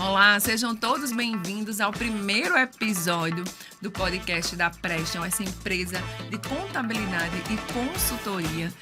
Olá, sejam todos bem-vindos ao primeiro episódio do podcast da Preston, essa empresa de contabilidade e consultoria.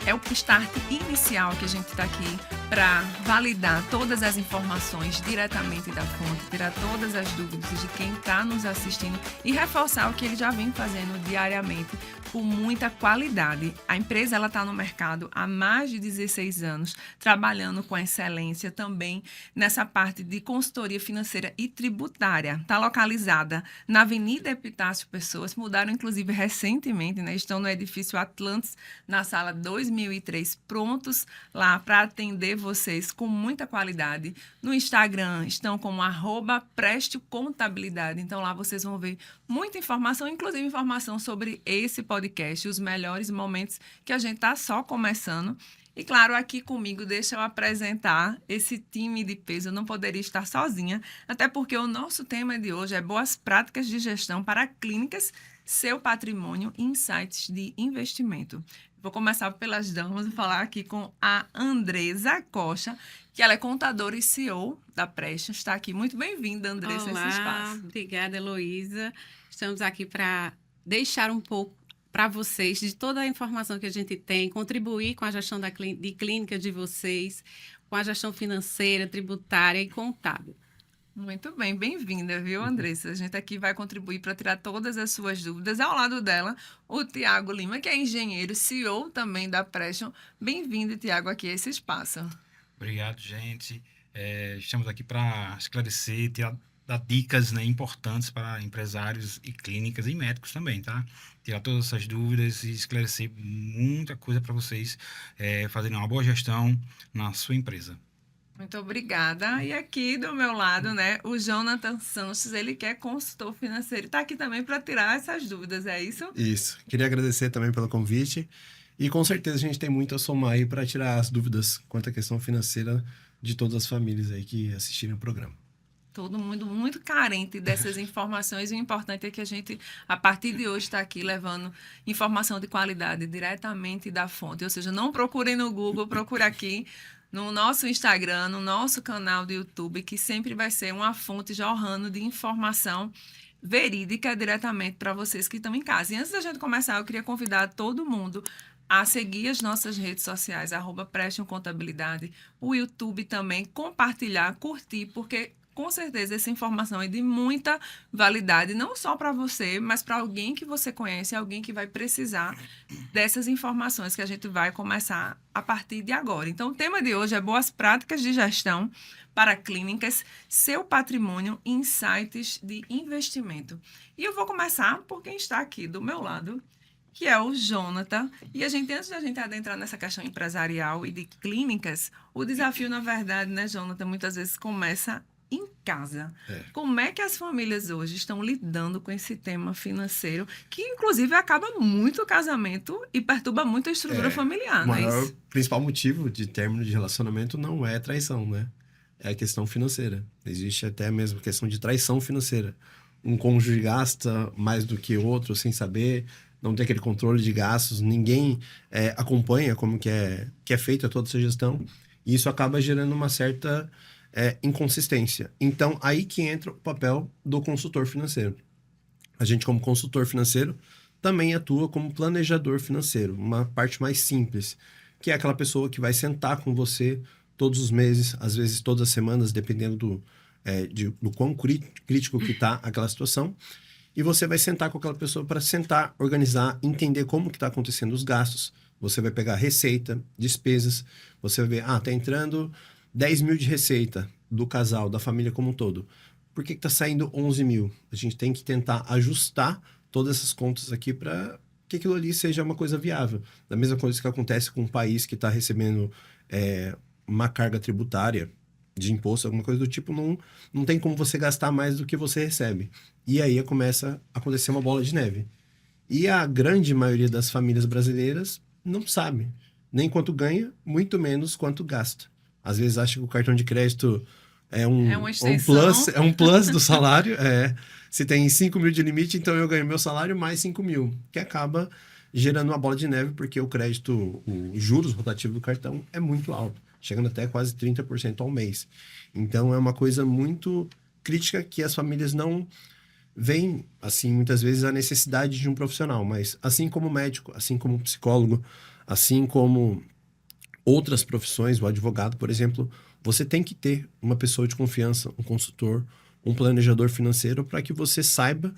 É o start inicial que a gente está aqui para validar todas as informações diretamente da fonte, tirar todas as dúvidas de quem está nos assistindo e reforçar o que ele já vem fazendo diariamente com muita qualidade. A empresa está no mercado há mais de 16 anos, trabalhando com excelência também nessa parte de consultoria financeira e tributária. Está localizada na Avenida Epitácio Pessoas, mudaram inclusive recentemente, né? Estão no edifício Atlantis, na sala 2003, prontos lá para atender vocês com muita qualidade. No Instagram estão como @prestocontabilidade, então lá vocês vão ver muita informação, inclusive informação sobre esse podcast, os melhores momentos que a gente está só começando. E claro, aqui comigo, deixa eu apresentar esse time de peso. Eu não poderia estar sozinha, até porque o nosso tema de hoje é boas práticas de gestão para clínicas, seu patrimônio e insights de investimento. Vou começar pelas damas e falar aqui com a Andresa Costa, que ela é contadora e CEO da Preston. Está aqui. Muito bem-vinda, Andresa, a esse espaço. Obrigada, Heloísa. Estamos aqui para deixar um pouco para vocês de toda a informação que a gente tem, contribuir com a gestão de clínica de vocês, com a gestão financeira, tributária e contábil. Muito bem, bem-vinda, viu, Andressa? A gente aqui vai contribuir para tirar todas as suas dúvidas. Ao lado dela, o Tiago Lima, que é engenheiro, CEO também da Preston. Bem-vindo, Tiago, aqui a esse espaço. Obrigado, gente. Estamos aqui para esclarecer, dar dicas, né, importantes para empresários e clínicas e médicos também, tá? Tirar todas essas dúvidas e esclarecer muita coisa para vocês fazerem uma boa gestão na sua empresa. Muito obrigada. E aqui do meu lado, né, o Jonathan Sanches, ele que é consultor financeiro, está aqui também para tirar essas dúvidas, é isso? Isso. Queria agradecer também pelo convite e com certeza a gente tem muito a somar aí para tirar as dúvidas quanto à questão financeira de todas as famílias aí que assistirem o programa. Todo mundo muito carente dessas informações e o importante é que a gente, a partir de hoje, está aqui levando informação de qualidade diretamente da fonte. Ou seja, não procurem no Google, procure aqui no nosso Instagram, no nosso canal do YouTube, que sempre vai ser uma fonte jorrando de informação verídica diretamente para vocês que estão em casa. E antes da gente começar, eu queria convidar todo mundo a seguir as nossas redes sociais, @Preston Contabilidade, o YouTube também, compartilhar, curtir, porque com certeza essa informação é de muita validade, não só para você, mas para alguém que você conhece, alguém que vai precisar dessas informações que a gente vai começar a partir de agora. Então, o tema de hoje é boas práticas de gestão para clínicas, seu patrimônio e insights de investimento. E eu vou começar por quem está aqui do meu lado, que é o Jonathan. E antes da gente adentrar nessa questão empresarial e de clínicas, o desafio, na verdade, né, Jonathan, muitas vezes começa em casa. Como é que as famílias hoje estão lidando com esse tema financeiro, que inclusive acaba muito o casamento e perturba muito a estrutura familiar, não é isso? O principal motivo de término de relacionamento não é traição, né? É a questão financeira. Existe até mesmo a questão de traição financeira. Um cônjuge gasta mais do que outro sem saber, não tem aquele controle de gastos, ninguém acompanha como que é feita toda essa gestão, e isso acaba gerando uma certa inconsistência. Então, aí que entra o papel do consultor financeiro. A gente, como consultor financeiro, também atua como planejador financeiro, uma parte mais simples, que é aquela pessoa que vai sentar com você todos os meses, às vezes todas as semanas, dependendo do quão crítico que está aquela situação, e você vai sentar com aquela pessoa para sentar, organizar, entender como que está acontecendo os gastos. Você vai pegar receita, despesas, você vai ver, está entrando 10 mil de receita do casal, da família como um todo. Por que está saindo 11 mil? A gente tem que tentar ajustar todas essas contas aqui para que aquilo ali seja uma coisa viável. Da mesma coisa que acontece com um país que está recebendo uma carga tributária de imposto, alguma coisa do tipo, não tem como você gastar mais do que você recebe. E aí começa a acontecer uma bola de neve. E a grande maioria das famílias brasileiras não sabe nem quanto ganha, muito menos quanto gasta. Às vezes acha que o cartão de crédito é um plus do salário. Se tem 5 mil de limite, então eu ganho meu salário mais 5 mil, que acaba gerando uma bola de neve, porque o crédito, os juros rotativos do cartão é muito alto. chegando até quase 30% ao mês. Então, é uma coisa muito crítica que as famílias não veem, assim, muitas vezes a necessidade de um profissional, mas assim como médico, assim como psicólogo, assim como outras profissões, o advogado, por exemplo, você tem que ter uma pessoa de confiança, um consultor, um planejador financeiro para que você saiba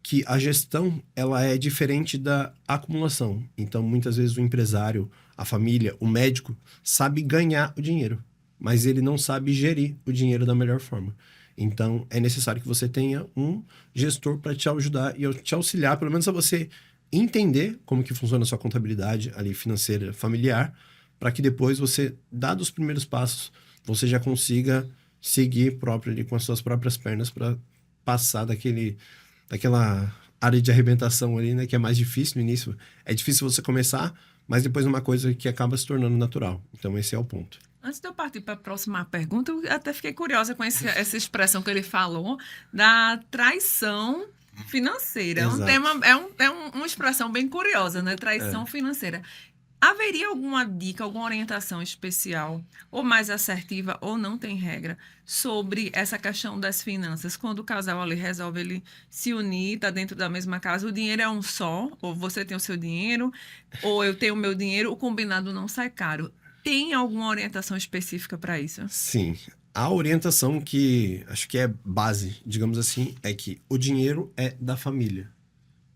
que a gestão ela é diferente da acumulação. Então, muitas vezes o empresário, a família, o médico sabe ganhar o dinheiro, mas ele não sabe gerir o dinheiro da melhor forma. Então, é necessário que você tenha um gestor para te ajudar e te auxiliar, pelo menos a você entender como que funciona a sua contabilidade ali financeira familiar, para que depois você, dados os primeiros passos, você já consiga seguir próprio ali com as suas próprias pernas para passar daquela área de arrebentação ali, né, que é mais difícil no início. É difícil você começar, mas depois é uma coisa que acaba se tornando natural. Então, esse é o ponto. Antes de eu partir para a próxima pergunta, eu até fiquei curiosa com essa expressão que ele falou da traição financeira. É um Exato. tema, uma expressão bem curiosa, né? Traição financeira. Haveria alguma dica, alguma orientação especial, ou mais assertiva, ou não tem regra, sobre essa questão das finanças? Quando o casal ali resolve ele se unir, está dentro da mesma casa, o dinheiro é um só, ou você tem o seu dinheiro, ou eu tenho o meu dinheiro, o combinado não sai caro. Tem alguma orientação específica para isso? Sim. A orientação que acho que é base, digamos assim, é que o dinheiro é da família.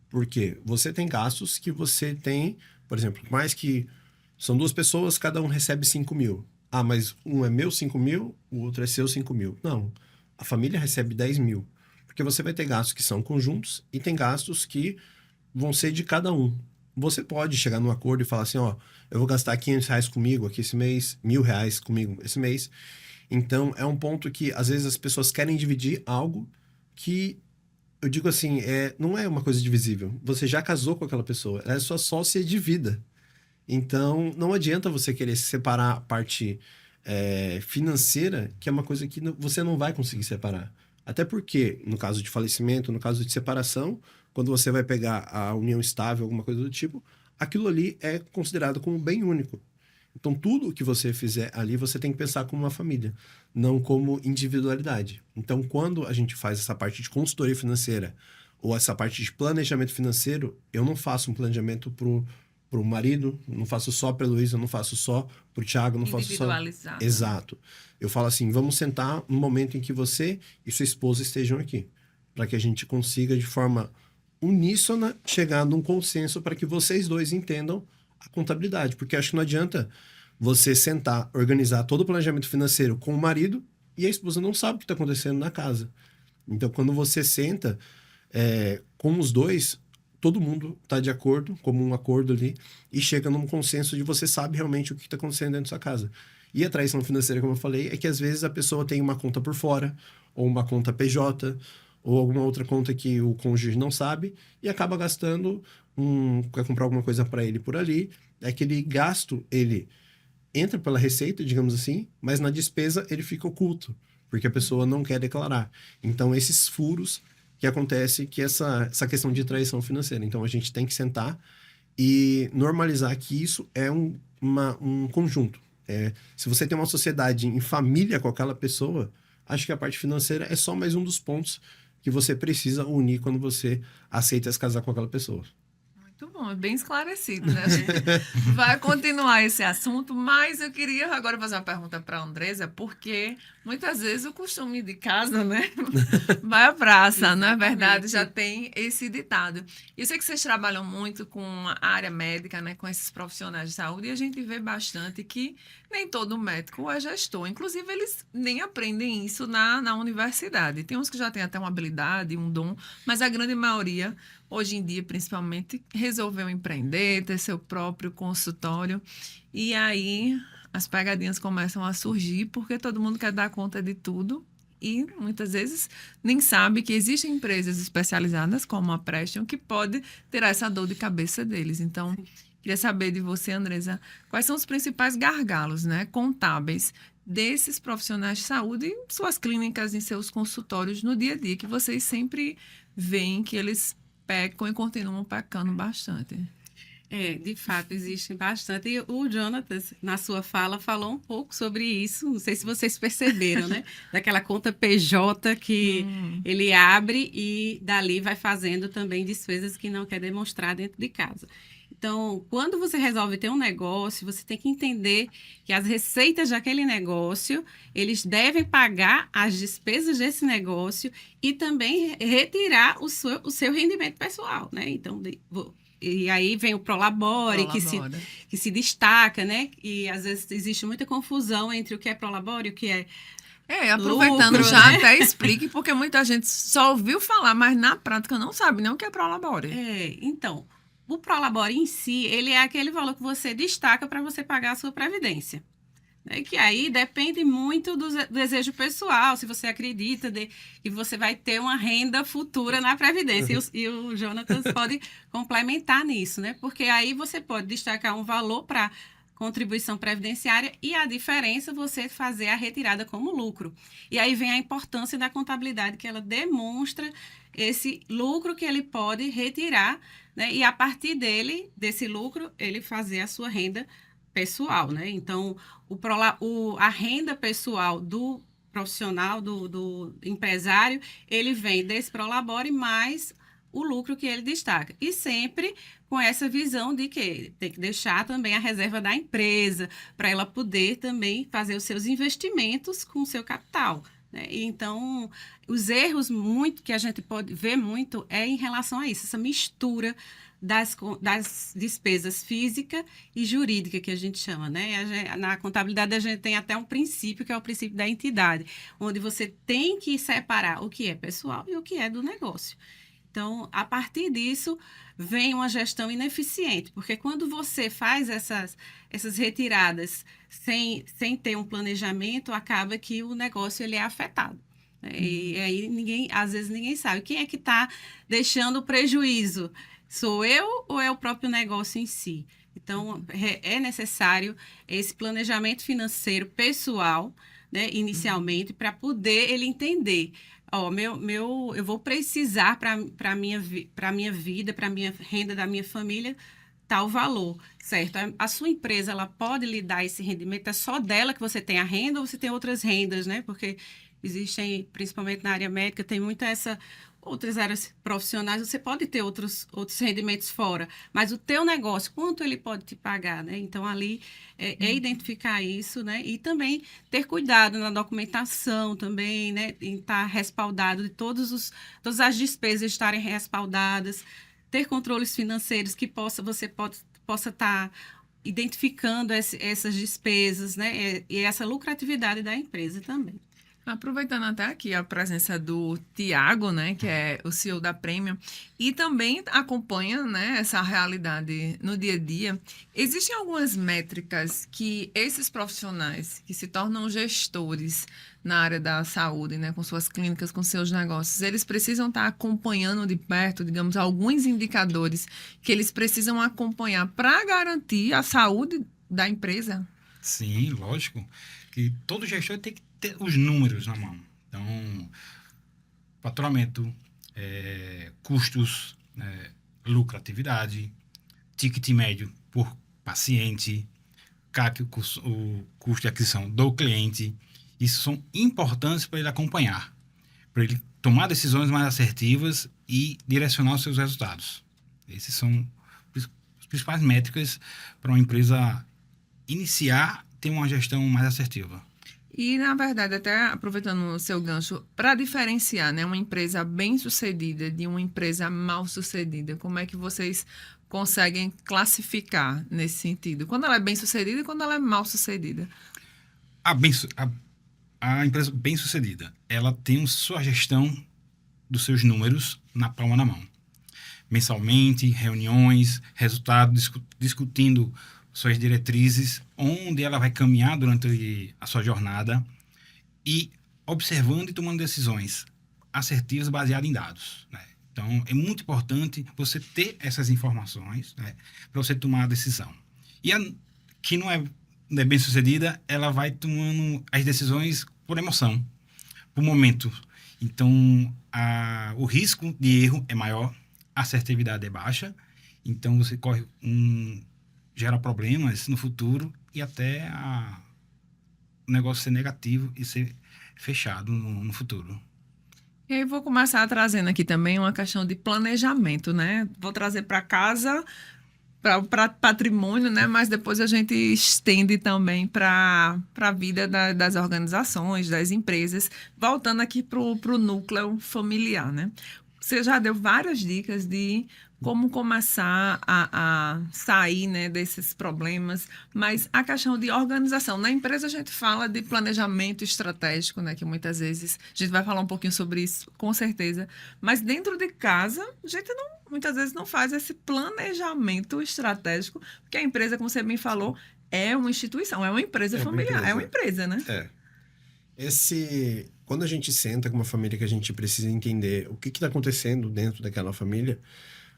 Porque você tem gastos que você tem, por exemplo, mais que são duas pessoas, cada um recebe 5 mil. Ah, mas um é meu 5 mil, o outro é seu 5 mil. Não. A família recebe 10 mil. Porque você vai ter gastos que são conjuntos e tem gastos que vão ser de cada um. Você pode chegar num acordo e falar assim, ó, eu vou gastar R$500 comigo aqui esse mês, R$1.000 comigo esse mês. Então, é um ponto que, às vezes, as pessoas querem dividir algo que, eu digo assim, não é uma coisa divisível. Você já casou com aquela pessoa, ela é sua sócia de vida. Então, não adianta você querer separar a parte financeira, que é uma coisa que você não vai conseguir separar. Até porque, no caso de falecimento, no caso de separação, quando você vai pegar a união estável, alguma coisa do tipo, aquilo ali é considerado como bem único. Então, tudo que você fizer ali, você tem que pensar como uma família, não como individualidade. Então, quando a gente faz essa parte de consultoria financeira ou essa parte de planejamento financeiro, eu não faço um planejamento pro marido, não faço só para Luísa, não faço só pro Thiago, não faço só... Individualizado. Exato. Eu falo assim, vamos sentar no momento em que você e sua esposa estejam aqui, para que a gente consiga, de forma uníssona, chegar num consenso para que vocês dois entendam a contabilidade. Porque acho que não adianta você sentar, organizar todo o planejamento financeiro com o marido e a esposa não sabe o que está acontecendo na casa. Então, quando você senta com os dois, todo mundo está de acordo, como um acordo ali, e chega num consenso de você sabe realmente o que está acontecendo dentro da sua casa. E a traição financeira, como eu falei, é que às vezes a pessoa tem uma conta por fora, ou uma conta PJ, ou alguma outra conta que o cônjuge não sabe, e acaba gastando, quer comprar alguma coisa para ele por ali, aquele gasto, ele entra pela receita, digamos assim, mas na despesa ele fica oculto, porque a pessoa não quer declarar. Então, esses furos que acontece, que essa questão de traição financeira. Então, a gente tem que sentar e normalizar que isso é um conjunto. Se você tem uma sociedade em família com aquela pessoa, acho que a parte financeira é só mais um dos pontos que você precisa unir quando você aceita se casar com aquela pessoa. Muito bom, é bem esclarecido, né? A gente vai continuar esse assunto, mas eu queria agora fazer uma pergunta para a Andresa, porque muitas vezes o costume de casa, né? Vai à praça, não é verdade? Já tem esse ditado. E eu sei que vocês trabalham muito com a área médica, né? Com esses profissionais de saúde, e a gente vê bastante que nem todo médico é gestor. Inclusive, eles nem aprendem isso na universidade. Tem uns que já têm até uma habilidade, um dom, mas a grande maioria, hoje em dia, principalmente, resolveu empreender, ter seu próprio consultório. E aí as pegadinhas começam a surgir, porque todo mundo quer dar conta de tudo e muitas vezes nem sabe que existem empresas especializadas, como a Preston, que pode tirar essa dor de cabeça deles. Então, queria saber de você, Andresa, quais são os principais gargalos, né, contábeis desses profissionais de saúde em suas clínicas, em seus consultórios no dia a dia, que vocês sempre veem que eles pecam e continuam pecando bastante. De fato, existem bastante. E o Jonatas, na sua fala, falou um pouco sobre isso. Não sei se vocês perceberam, né? Daquela conta PJ que ele abre e dali vai fazendo também despesas que não quer demonstrar dentro de casa. Então, quando você resolve ter um negócio, você tem que entender que as receitas daquele negócio, eles devem pagar as despesas desse negócio e também retirar o seu rendimento pessoal, né? Então, e aí vem o Prolabore, Prolabora. que se destaca, né? E às vezes existe muita confusão entre o que é Prolabore e o que é Aproveitando lucro, já, né? até explique, porque muita gente só ouviu falar, mas na prática não sabe nem o que é Prolabore. Então, o Prolabore em si, ele é aquele valor que você destaca para você pagar a sua previdência. Né? Que aí depende muito do desejo pessoal, se você acredita que você vai ter uma renda futura na Previdência. E o Jonatas pode complementar nisso, né? Porque aí você pode destacar um valor para contribuição previdenciária e a diferença você fazer a retirada como lucro. E aí vem a importância da contabilidade, que ela demonstra esse lucro que ele pode retirar, né? E a partir desse lucro, ele fazer a sua renda pessoal, né? Então, a renda pessoal do profissional, do empresário, ele vem desse Prolabore mais o lucro que ele destaca. E sempre com essa visão de que tem que deixar também a reserva da empresa, para ela poder também fazer os seus investimentos com o seu capital. Né? Então, os erros muito que a gente pode ver muito é em relação a isso, essa mistura das despesas física e jurídica, que a gente chama, né? Na contabilidade, a gente tem até um princípio, que é o princípio da entidade, onde você tem que separar o que é pessoal e o que é do negócio. Então, a partir disso, vem uma gestão ineficiente, porque quando você faz essas retiradas sem ter um planejamento, acaba que o negócio ele é afetado. E aí, às vezes, ninguém sabe. Quem é que está deixando o prejuízo? Sou eu ou é o próprio negócio em si? Então, é necessário esse planejamento financeiro pessoal, né, inicialmente, para poder ele entender. Eu vou precisar para a minha vida, para a minha renda da minha família, tal valor, certo? A sua empresa, ela pode lhe dar esse rendimento, é só dela que você tem a renda ou você tem outras rendas, né? Porque existem, principalmente na área médica, tem muita outras áreas profissionais, você pode ter outros rendimentos fora, mas o teu negócio, quanto ele pode te pagar, né? Então, ali é identificar isso, né? E também ter cuidado na documentação também, né? Em estar respaldado de todas as despesas estarem respaldadas, ter controles financeiros que você possa estar identificando essas despesas, né? E essa lucratividade da empresa também. Aproveitando até aqui a presença do Tiago, né, que é o CEO da Premium, e também acompanha, né, essa realidade no dia a dia, existem algumas métricas que esses profissionais que se tornam gestores na área da saúde, né, com suas clínicas, com seus negócios, eles precisam estar acompanhando de perto, digamos, alguns indicadores que eles precisam acompanhar para garantir a saúde da empresa? Sim, lógico. Que todo gestor tem que ter os números na mão. Então, faturamento, custos, lucratividade, ticket médio por paciente, CAC, o custo de aquisição do cliente. Isso são importantes para ele acompanhar, para ele tomar decisões mais assertivas e direcionar os seus resultados. Esses são as principais métricas para uma empresa iniciar, ter uma gestão mais assertiva. E, na verdade, até aproveitando o seu gancho, para diferenciar, né, uma empresa bem-sucedida de uma empresa mal-sucedida, como é que vocês conseguem classificar nesse sentido? Quando ela é bem-sucedida e quando ela é mal-sucedida? A empresa bem-sucedida, ela tem sua gestão dos seus números na palma da mão. Mensalmente, reuniões, resultados, discutindo suas diretrizes, onde ela vai caminhar durante a sua jornada e observando e tomando decisões assertivas baseadas em dados, né? Então, é muito importante você ter essas informações, né, para você tomar a decisão. E a que não é bem sucedida, ela vai tomando as decisões por emoção, por momento. Então, o risco de erro é maior, a assertividade é baixa Então, você corre gera problemas no futuro e até o negócio ser negativo e ser fechado no futuro. E aí vou começar trazendo aqui também uma questão de planejamento, né? Vou trazer para casa, para patrimônio, né? Mas depois a gente estende também para a vida das organizações, das empresas, voltando aqui para o núcleo familiar, né? Você já deu várias dicas de como começar a sair, né, desses problemas, mas a questão de organização. Na empresa a gente fala de planejamento estratégico, né, que muitas vezes a gente vai falar um pouquinho sobre isso, com certeza, mas dentro de casa a gente muitas vezes não faz esse planejamento estratégico, porque a empresa, como você bem falou, é uma instituição, é uma empresa familiar, é uma empresa, né? Quando a gente senta com uma família que a gente precisa entender o que está acontecendo dentro daquela família,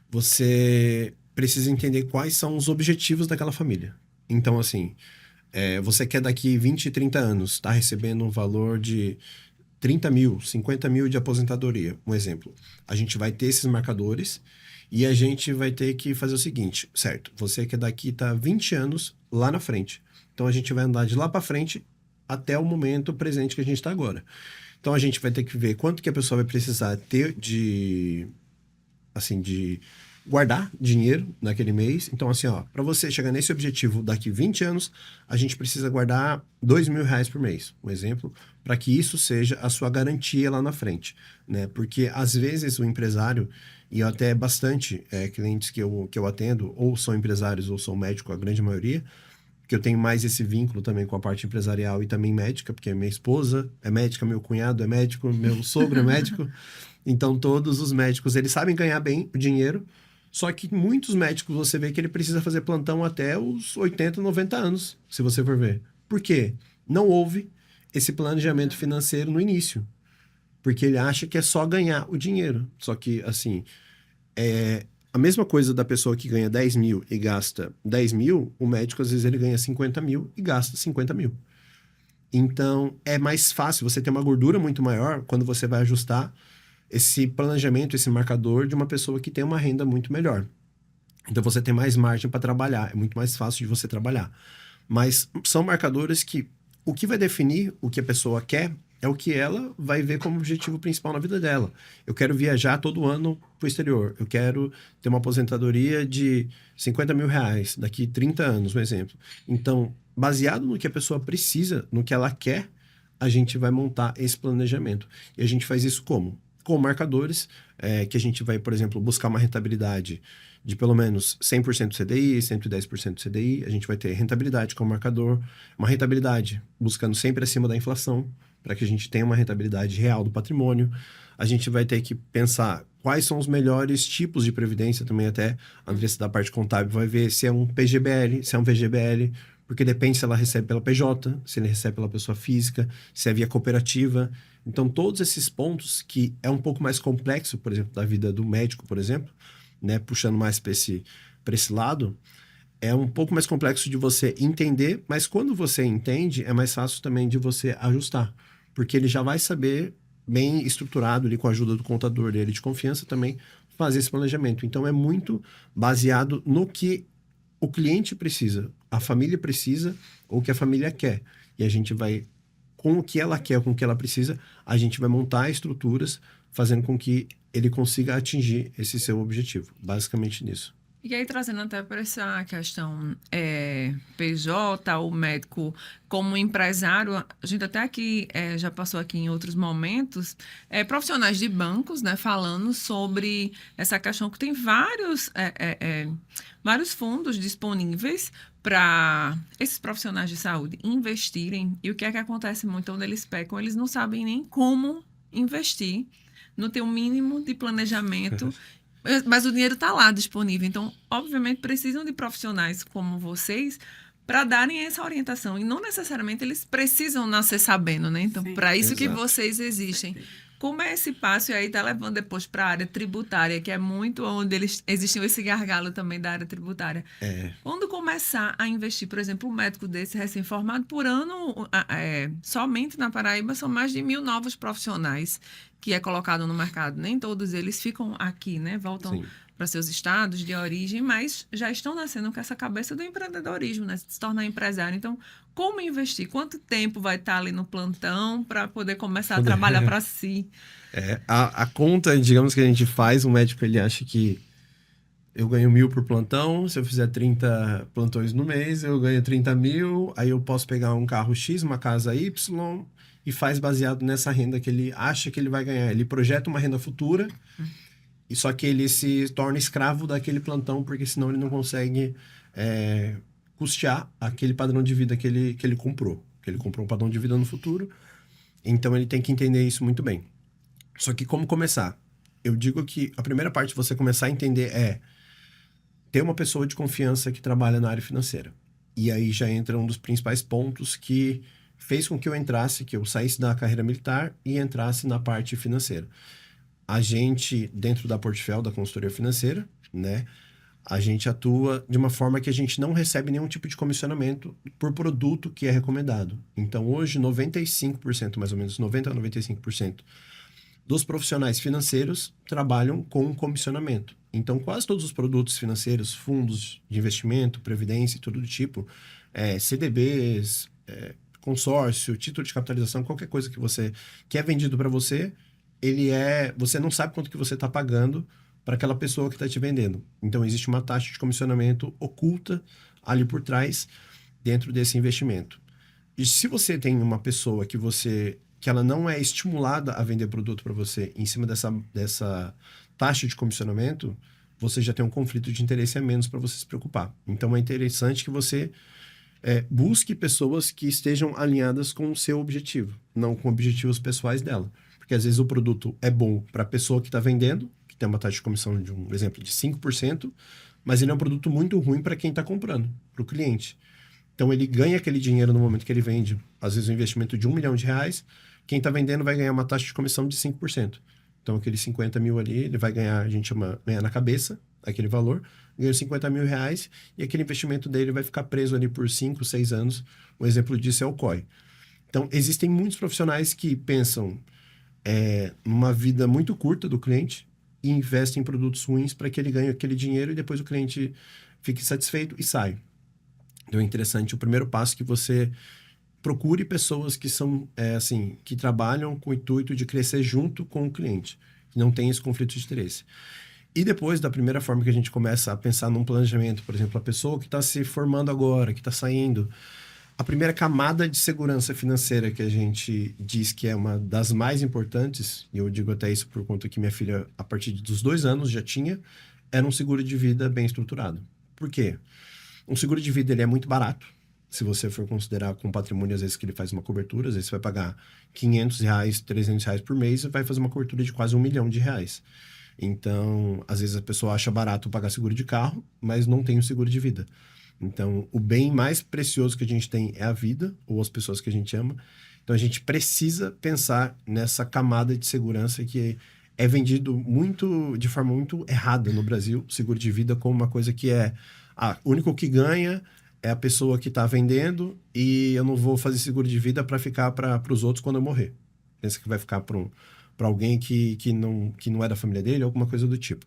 você precisa entender quais são os objetivos daquela família. Então, assim, você quer daqui 20, 30 anos estar recebendo um valor de 30 mil, 50 mil de aposentadoria, um exemplo. A gente vai ter esses marcadores e a gente vai ter que fazer o seguinte, certo? Você quer daqui 20 anos lá na frente. Então, a gente vai andar de lá para frente até o momento presente que a gente está agora. Então, a gente vai ter que ver quanto que a pessoa vai precisar ter de guardar dinheiro naquele mês. Então, assim, para você chegar nesse objetivo daqui 20 anos, a gente precisa guardar R$2.000 por mês, um exemplo, para que isso seja a sua garantia lá na frente, né? Porque, às vezes, o empresário, e até bastante clientes que eu atendo, ou são empresários ou são médicos, a grande maioria, que eu tenho mais esse vínculo também com a parte empresarial e também médica, porque minha esposa é médica, meu cunhado é médico, meu sogro é médico. Então, todos os médicos, eles sabem ganhar bem o dinheiro, só que muitos médicos, você vê que ele precisa fazer plantão até os 80, 90 anos, se você for ver. Por quê? Não houve esse planejamento financeiro no início, porque ele acha que é só ganhar o dinheiro. Só que, assim, a mesma coisa da pessoa que ganha 10 mil e gasta 10 mil, o médico, às vezes, ele ganha 50 mil e gasta 50 mil. Então, é mais fácil, você ter uma gordura muito maior quando você vai ajustar esse planejamento, esse marcador de uma pessoa que tem uma renda muito melhor. Então, você tem mais margem para trabalhar, é muito mais fácil de você trabalhar. Mas são marcadores que o que vai definir o que a pessoa quer é o que ela vai ver como objetivo principal na vida dela. Eu quero viajar todo ano para o exterior. Eu quero ter uma aposentadoria de 50 mil reais daqui 30 anos, um exemplo. Então, baseado no que a pessoa precisa, no que ela quer, a gente vai montar esse planejamento. E a gente faz isso como? Com marcadores, que a gente vai, por exemplo, buscar uma rentabilidade de pelo menos 100% CDI, 110% CDI. A gente vai ter rentabilidade como marcador, uma rentabilidade buscando sempre acima da inflação, para que a gente tenha uma rentabilidade real do patrimônio. A gente vai ter que pensar quais são os melhores tipos de previdência, também até a Andressa da parte contábil vai ver se é um PGBL, se é um VGBL, porque depende se ela recebe pela PJ, se ele recebe pela pessoa física, se é via cooperativa. Então, todos esses pontos que é um pouco mais complexo, por exemplo, da vida do médico, por exemplo, né, puxando mais para esse lado, é um pouco mais complexo de você entender, mas quando você entende, é mais fácil também de você ajustar, porque ele já vai saber, bem estruturado ali com a ajuda do contador dele de confiança também, fazer esse planejamento. Então, é muito baseado no que o cliente precisa, a família precisa ou o que a família quer. E a gente vai, com o que ela quer, com o que ela precisa, a gente vai montar estruturas fazendo com que ele consiga atingir esse seu objetivo. Basicamente nisso. E aí, trazendo até para essa questão PJ, o médico como empresário, a gente até aqui já passou aqui em outros momentos, profissionais de bancos, né, falando sobre essa questão que tem vários fundos disponíveis para esses profissionais de saúde investirem. E o que é que acontece muito quando eles pecam? Eles não sabem nem como investir, não tem o mínimo de planejamento. Mas o dinheiro está lá disponível. Então, obviamente, precisam de profissionais como vocês para darem essa orientação. E não necessariamente eles precisam nascer sabendo, né? Então, para isso que vocês existem. Como é esse passo? E aí está levando depois para a área tributária, que é muito onde existiu esse gargalo também da área tributária. Quando começar a investir, por exemplo, um médico desse recém-formado, por ano, somente na Paraíba, são mais de 1.000 novos profissionais que é colocado no mercado. Nem todos eles ficam aqui, né? Voltam para seus estados de origem, mas já estão nascendo com essa cabeça do empreendedorismo, né? Se tornar empresário. Então, como investir? Quanto tempo vai estar ali no plantão para poder começar a trabalhar para si? A conta, digamos que a gente faz, o médico ele acha que eu ganho 1.000 por plantão, se eu fizer 30 plantões no mês, eu ganho 30 mil, aí eu posso pegar um carro X, uma casa Y, e faz baseado nessa renda que ele acha que ele vai ganhar. Ele projeta uma renda futura, e só que ele se torna escravo daquele plantão, porque senão ele não consegue custear aquele padrão de vida que ele comprou. Que ele comprou um padrão de vida no futuro, então ele tem que entender isso muito bem. Só que como começar? Eu digo que a primeira parte de você começar a entender é ter uma pessoa de confiança que trabalha na área financeira. E aí já entra um dos principais pontos que fez com que eu entrasse, que eu saísse da carreira militar e entrasse na parte financeira. A gente, dentro da Portfel, da consultoria financeira, né, a gente atua de uma forma que a gente não recebe nenhum tipo de comissionamento por produto que é recomendado. Então, hoje, 95%, mais ou menos, 90% a 95% dos profissionais financeiros trabalham com comissionamento. Então, quase todos os produtos financeiros, fundos de investimento, previdência e tudo do tipo, CDBs, consórcio, título de capitalização, qualquer coisa que é vendido para você, você não sabe quanto que você está pagando para aquela pessoa que está te vendendo. Então, existe uma taxa de comissionamento oculta ali por trás, dentro desse investimento. E se você tem uma pessoa que ela não é estimulada a vender produto para você em cima dessa taxa de comissionamento, você já tem um conflito de interesse a menos para você se preocupar. Então, é interessante que você busque pessoas que estejam alinhadas com o seu objetivo, não com objetivos pessoais dela. Porque, às vezes, o produto é bom para a pessoa que está vendendo, que tem uma taxa de comissão, de um exemplo, de 5%, mas ele é um produto muito ruim para quem está comprando, para o cliente. Então, ele ganha aquele dinheiro no momento que ele vende, às vezes, um investimento de R$1 milhão, quem está vendendo vai ganhar uma taxa de comissão de 5%. Então, aqueles 50 mil ali, ele vai ganhar, a gente chama, ganhar na cabeça, aquele valor, ganha 50 mil reais, e aquele investimento dele vai ficar preso ali por 5, 6 anos. Um exemplo disso é o COI. Então, existem muitos profissionais que pensam numa vida muito curta do cliente e investem em produtos ruins para que ele ganhe aquele dinheiro e depois o cliente fique satisfeito e sai. Então, é interessante, o primeiro passo é que você procure pessoas que são, que trabalham com o intuito de crescer junto com o cliente, que não tem esse conflito de interesse. E depois, da primeira forma que a gente começa a pensar num planejamento, por exemplo, a pessoa que está se formando agora, que está saindo, a primeira camada de segurança financeira que a gente diz que é uma das mais importantes, e eu digo até isso por conta que minha filha, a partir dos 2 anos, já tinha, era um seguro de vida bem estruturado. Por quê? Um seguro de vida ele é muito barato. Se você for considerar com patrimônio, às vezes que ele faz uma cobertura, às vezes você vai pagar R$500, R$300 por mês e vai fazer uma cobertura de quase R$1 milhão. Então, às vezes a pessoa acha barato pagar seguro de carro, mas não tem o seguro de vida. Então, o bem mais precioso que a gente tem é a vida, ou as pessoas que a gente ama. Então, a gente precisa pensar nessa camada de segurança que é vendido de forma muito errada no Brasil, seguro de vida como uma coisa que o único que ganha é a pessoa que está vendendo e eu não vou fazer seguro de vida para ficar para os outros quando eu morrer. Pensa que vai ficar para alguém que não é da família dele, alguma coisa do tipo.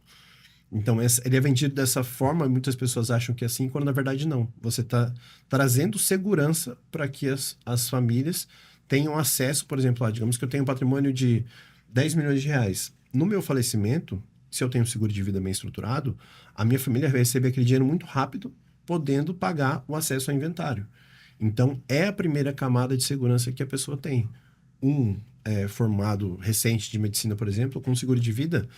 Então, ele é vendido dessa forma, muitas pessoas acham que é assim, quando na verdade não. Você está trazendo segurança para que as famílias tenham acesso, por exemplo, digamos que eu tenho um patrimônio de R$10 milhões. No meu falecimento, se eu tenho um seguro de vida bem estruturado, a minha família vai receber aquele dinheiro muito rápido, podendo pagar o acesso ao inventário. Então, é a primeira camada de segurança que a pessoa tem. Formado recente de medicina, por exemplo, com seguro de vida,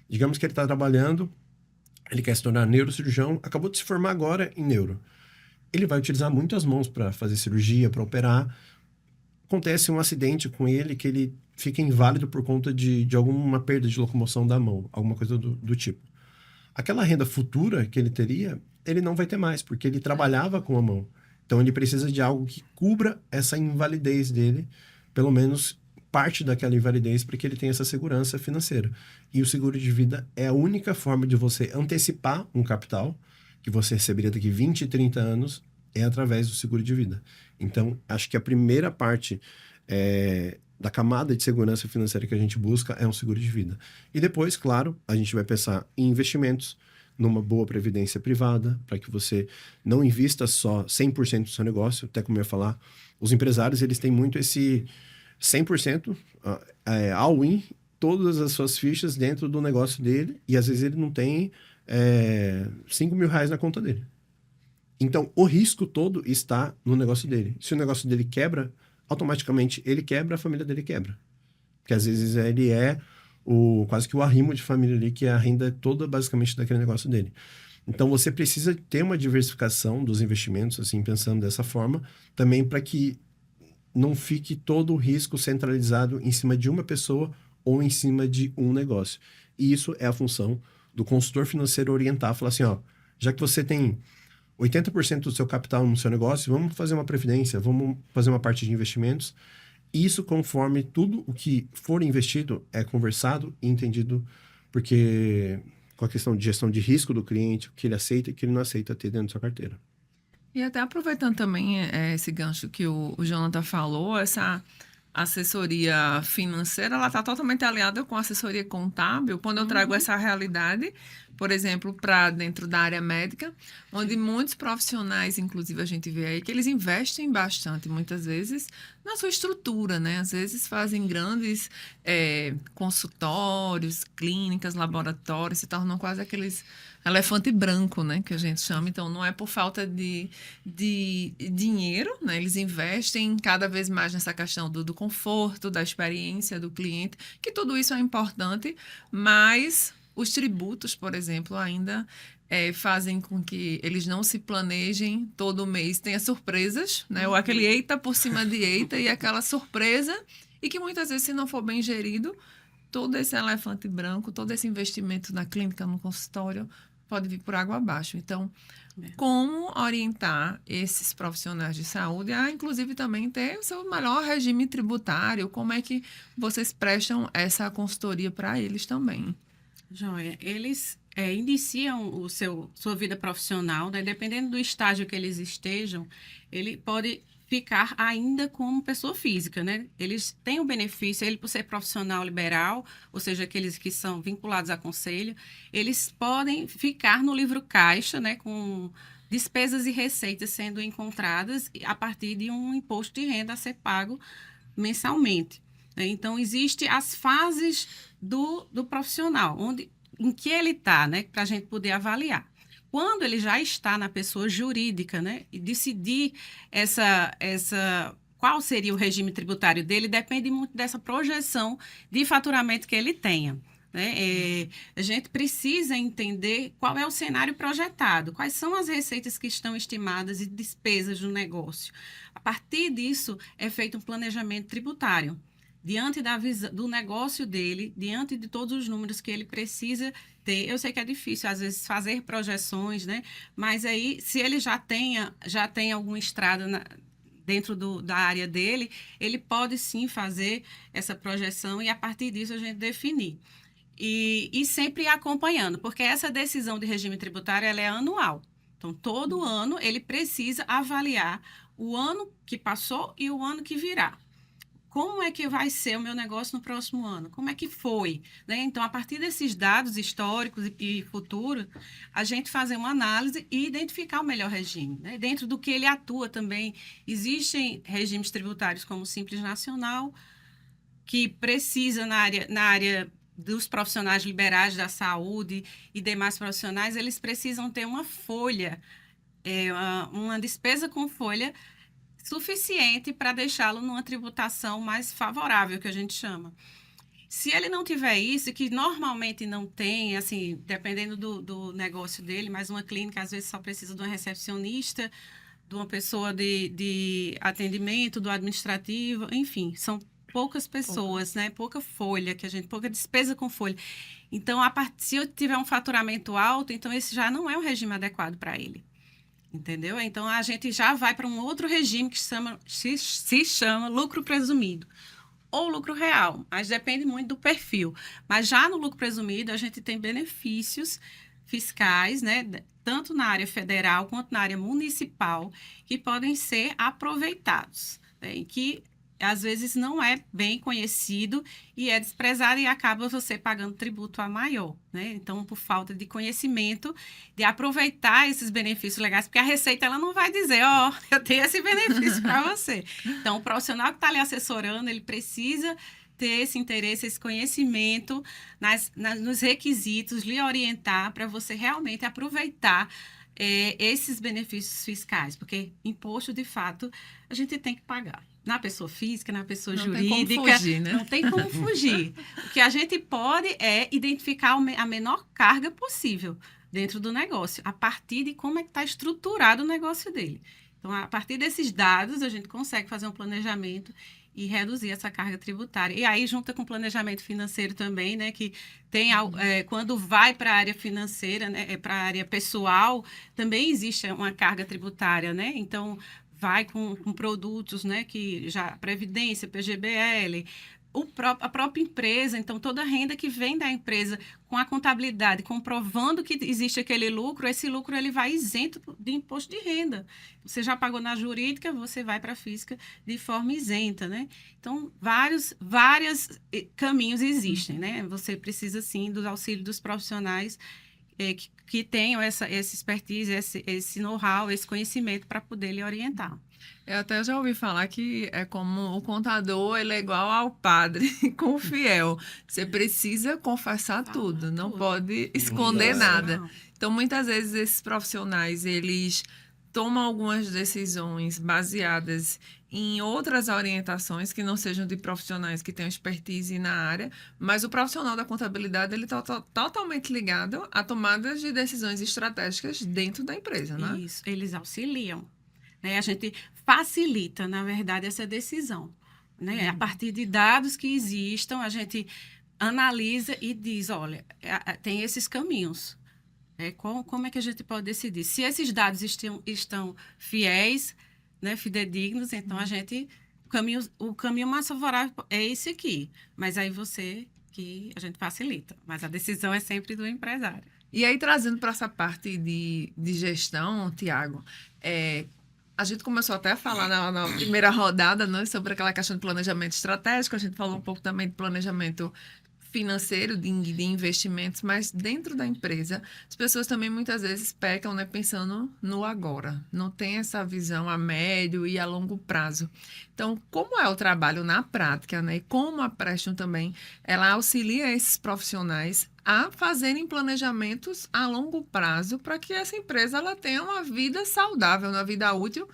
digamos que ele está trabalhando, ele quer se tornar neurocirurgião, acabou de se formar agora em neuro. Ele vai utilizar muito as mãos para fazer cirurgia, para operar. Acontece um acidente com ele que ele fica inválido por conta de alguma perda de locomoção da mão, alguma coisa do tipo. Aquela renda futura que ele teria, ele não vai ter mais, porque ele trabalhava com a mão. Então, ele precisa de algo que cubra essa invalidez dele, pelo menos parte daquela invalidez, para que ele tenha essa segurança financeira. E o seguro de vida é a única forma de você antecipar um capital que você receberia daqui 20, 30 anos, é através do seguro de vida. Então, acho que a primeira parte da camada de segurança financeira que a gente busca é um seguro de vida. E depois, claro, a gente vai pensar em investimentos. numa boa previdência privada, para que você não invista só 100% do seu negócio, até como eu ia falar, os empresários, eles têm muito esse 100% all-in, todas as suas fichas dentro do negócio dele, e às vezes ele não tem 5 mil reais na conta dele. Então, o risco todo está no negócio dele. Se o negócio dele quebra, automaticamente ele quebra, a família dele quebra. Porque às vezes ele é quase que o arrimo de família ali, que é a renda toda basicamente daquele negócio dele. Então, você precisa ter uma diversificação dos investimentos, assim, pensando dessa forma, também para que não fique todo o risco centralizado em cima de uma pessoa ou em cima de um negócio. E isso é a função do consultor financeiro orientar, falar assim, ó, já que você tem 80% do seu capital no seu negócio, vamos fazer uma previdência, vamos fazer uma parte de investimentos. Isso conforme tudo o que for investido é conversado e entendido, porque com a questão de gestão de risco do cliente, o que ele aceita e o que ele não aceita ter dentro da sua carteira. E até aproveitando também esse gancho que o Jonathan falou, essa assessoria financeira, ela está totalmente aliada com a assessoria contábil, quando eu trago essa realidade, por exemplo, para dentro da área médica, onde muitos profissionais, inclusive a gente vê aí, que eles investem bastante, muitas vezes, na sua estrutura, né? Às vezes fazem grandes consultórios, clínicas, laboratórios, se tornam quase aqueles elefante branco, né, que a gente chama. Então, não é por falta de dinheiro, né? Eles investem cada vez mais nessa questão do conforto, da experiência do cliente, que tudo isso é importante, mas os tributos, por exemplo, ainda fazem com que eles não se planejem todo mês. Tenha surpresas, né? Ou aquele eita por cima de eita e aquela surpresa, e que muitas vezes, se não for bem gerido, todo esse elefante branco, todo esse investimento na clínica, no consultório, pode vir por água abaixo. Então, como orientar esses profissionais de saúde a, inclusive, também ter o seu melhor regime tributário? Como é que vocês prestam essa consultoria para eles também? Joia, eles iniciam sua vida profissional, né? Dependendo do estágio que eles estejam, ele pode ficar ainda como pessoa física, né? Eles têm o benefício, ele por ser profissional liberal, ou seja, aqueles que são vinculados a conselho, eles podem ficar no livro caixa, né, com despesas e receitas sendo encontradas a partir de um imposto de renda a ser pago mensalmente, né? Então, existem as fases do profissional, em que ele está, né, para a gente poder avaliar. Quando ele já está na pessoa jurídica, né, e decidir qual seria o regime tributário dele, depende muito dessa projeção de faturamento que ele tenha, né? A gente precisa entender qual é o cenário projetado, quais são as receitas que estão estimadas e despesas do negócio. A partir disso, é feito um planejamento tributário. Diante do negócio dele, diante de todos os números que ele precisa ter. Eu sei que é difícil, às vezes, fazer projeções, né? Mas aí, se ele já tem alguma estrada dentro da área dele, ele pode sim fazer essa projeção e, a partir disso, a gente definir. E sempre acompanhando, porque essa decisão de regime tributário ela é anual. Então, todo ano, ele precisa avaliar o ano que passou e o ano que virá. Como é que vai ser o meu negócio no próximo ano? Como é que foi? Né? Então, a partir desses dados históricos e futuros, a gente fazer uma análise e identificar o melhor regime. Né? Dentro do que ele atua também, existem regimes tributários como o Simples Nacional, que precisa na área dos profissionais liberais da saúde e demais profissionais, eles precisam ter uma folha, uma despesa com folha suficiente para deixá-lo numa tributação mais favorável, que a gente chama. Se ele não tiver isso, que normalmente não tem, assim, dependendo do negócio dele, mas uma clínica às vezes só precisa de uma recepcionista, de uma pessoa de atendimento, do administrativo, enfim, são poucas pessoas, né? Pouca folha, pouca despesa com folha. Então, se eu tiver um faturamento alto, então esse já não é um regime adequado para ele. Entendeu? Então, a gente já vai para um outro regime que se chama lucro presumido ou lucro real, mas depende muito do perfil. Mas já no lucro presumido, a gente tem benefícios fiscais, né, tanto na área federal quanto na área municipal, que podem ser aproveitados, né, em que às vezes não é bem conhecido e é desprezado e acaba você pagando tributo a maior, né? Então, por falta de conhecimento, de aproveitar esses benefícios legais, porque a Receita ela não vai dizer, ó, eu tenho esse benefício para você. Então, o profissional que está lhe assessorando, ele precisa ter esse interesse, esse conhecimento nos requisitos, lhe orientar para você realmente aproveitar esses benefícios fiscais, porque imposto, de fato, a gente tem que pagar. Na pessoa física, na pessoa jurídica. Não tem como fugir, né? Não tem como fugir. O que a gente pode é identificar a menor carga possível dentro do negócio, a partir de como é que está estruturado o negócio dele. Então, a partir desses dados, a gente consegue fazer um planejamento e reduzir essa carga tributária. E aí, junta com o planejamento financeiro também, né, que tem, quando vai para a área financeira, né, para a área pessoal, também existe uma carga tributária, né? Então, vai com produtos, né, que já Previdência, PGBL, a própria empresa, então toda a renda que vem da empresa com a contabilidade, comprovando que existe aquele lucro, esse lucro ele vai isento de imposto de renda. Você já pagou na jurídica, você vai para a física de forma isenta, né? Então, vários caminhos existem, né? Você precisa, sim, do auxílio dos profissionais que tenham essa expertise, esse know-how, esse conhecimento para poder lhe orientar. Eu até já ouvi falar que é como o contador, ele é igual ao padre com o fiel. Você precisa confessar tudo, não pode esconder nada. Não. Então, muitas vezes, esses profissionais, eles tomam algumas decisões baseadas em outras orientações que não sejam de profissionais que tenham expertise na área, mas o profissional da contabilidade ele está totalmente ligado a tomadas de decisões estratégicas dentro da empresa, né? Isso, eles auxiliam. Né? A gente facilita, na verdade, essa decisão. Né? A partir de dados que existam, a gente analisa e diz, olha, tem esses caminhos. Como é que a gente pode decidir? Se esses dados estão fiéis, né, fidedignos, então o caminho mais favorável é esse aqui. Mas aí a gente facilita. Mas a decisão é sempre do empresário. E aí, trazendo para essa parte de gestão, Tiago, a gente começou até a falar na primeira rodada, né, sobre aquela questão de planejamento estratégico, a gente falou um pouco também de planejamento financeiro, de investimentos, mas dentro da empresa, as pessoas também muitas vezes pecam, né, pensando no agora, não tem essa visão a médio e a longo prazo. Então, como é o trabalho na prática, né, e como a Preston também, ela auxilia esses profissionais a fazerem planejamentos a longo prazo para que essa empresa ela tenha uma vida saudável, uma vida útil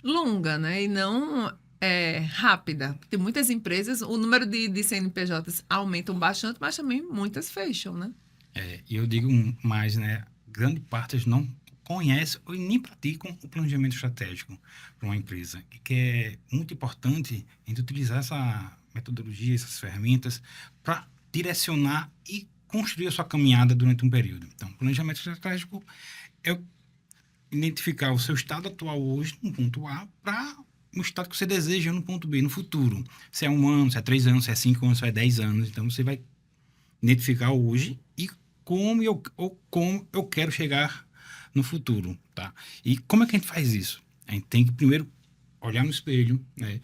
longa, né, e não rápida. Tem muitas empresas, o número de CNPJs aumentam bastante, mas também muitas fecham, né? E eu digo mais, né? Grande parte não conhece ou nem praticam o planejamento estratégico para uma empresa. E que é muito importante a gente utilizar essa metodologia, essas ferramentas, para direcionar e construir a sua caminhada durante um período. Então, planejamento estratégico é identificar o seu estado atual hoje no ponto A para um estado que você deseja no ponto B, no futuro. Se é 1 ano, se é 3 anos, se é 5 anos, se é 10 anos. Então, você vai identificar hoje e como eu quero chegar no futuro, tá? E como é que a gente faz isso? A gente tem que primeiro olhar no espelho, né?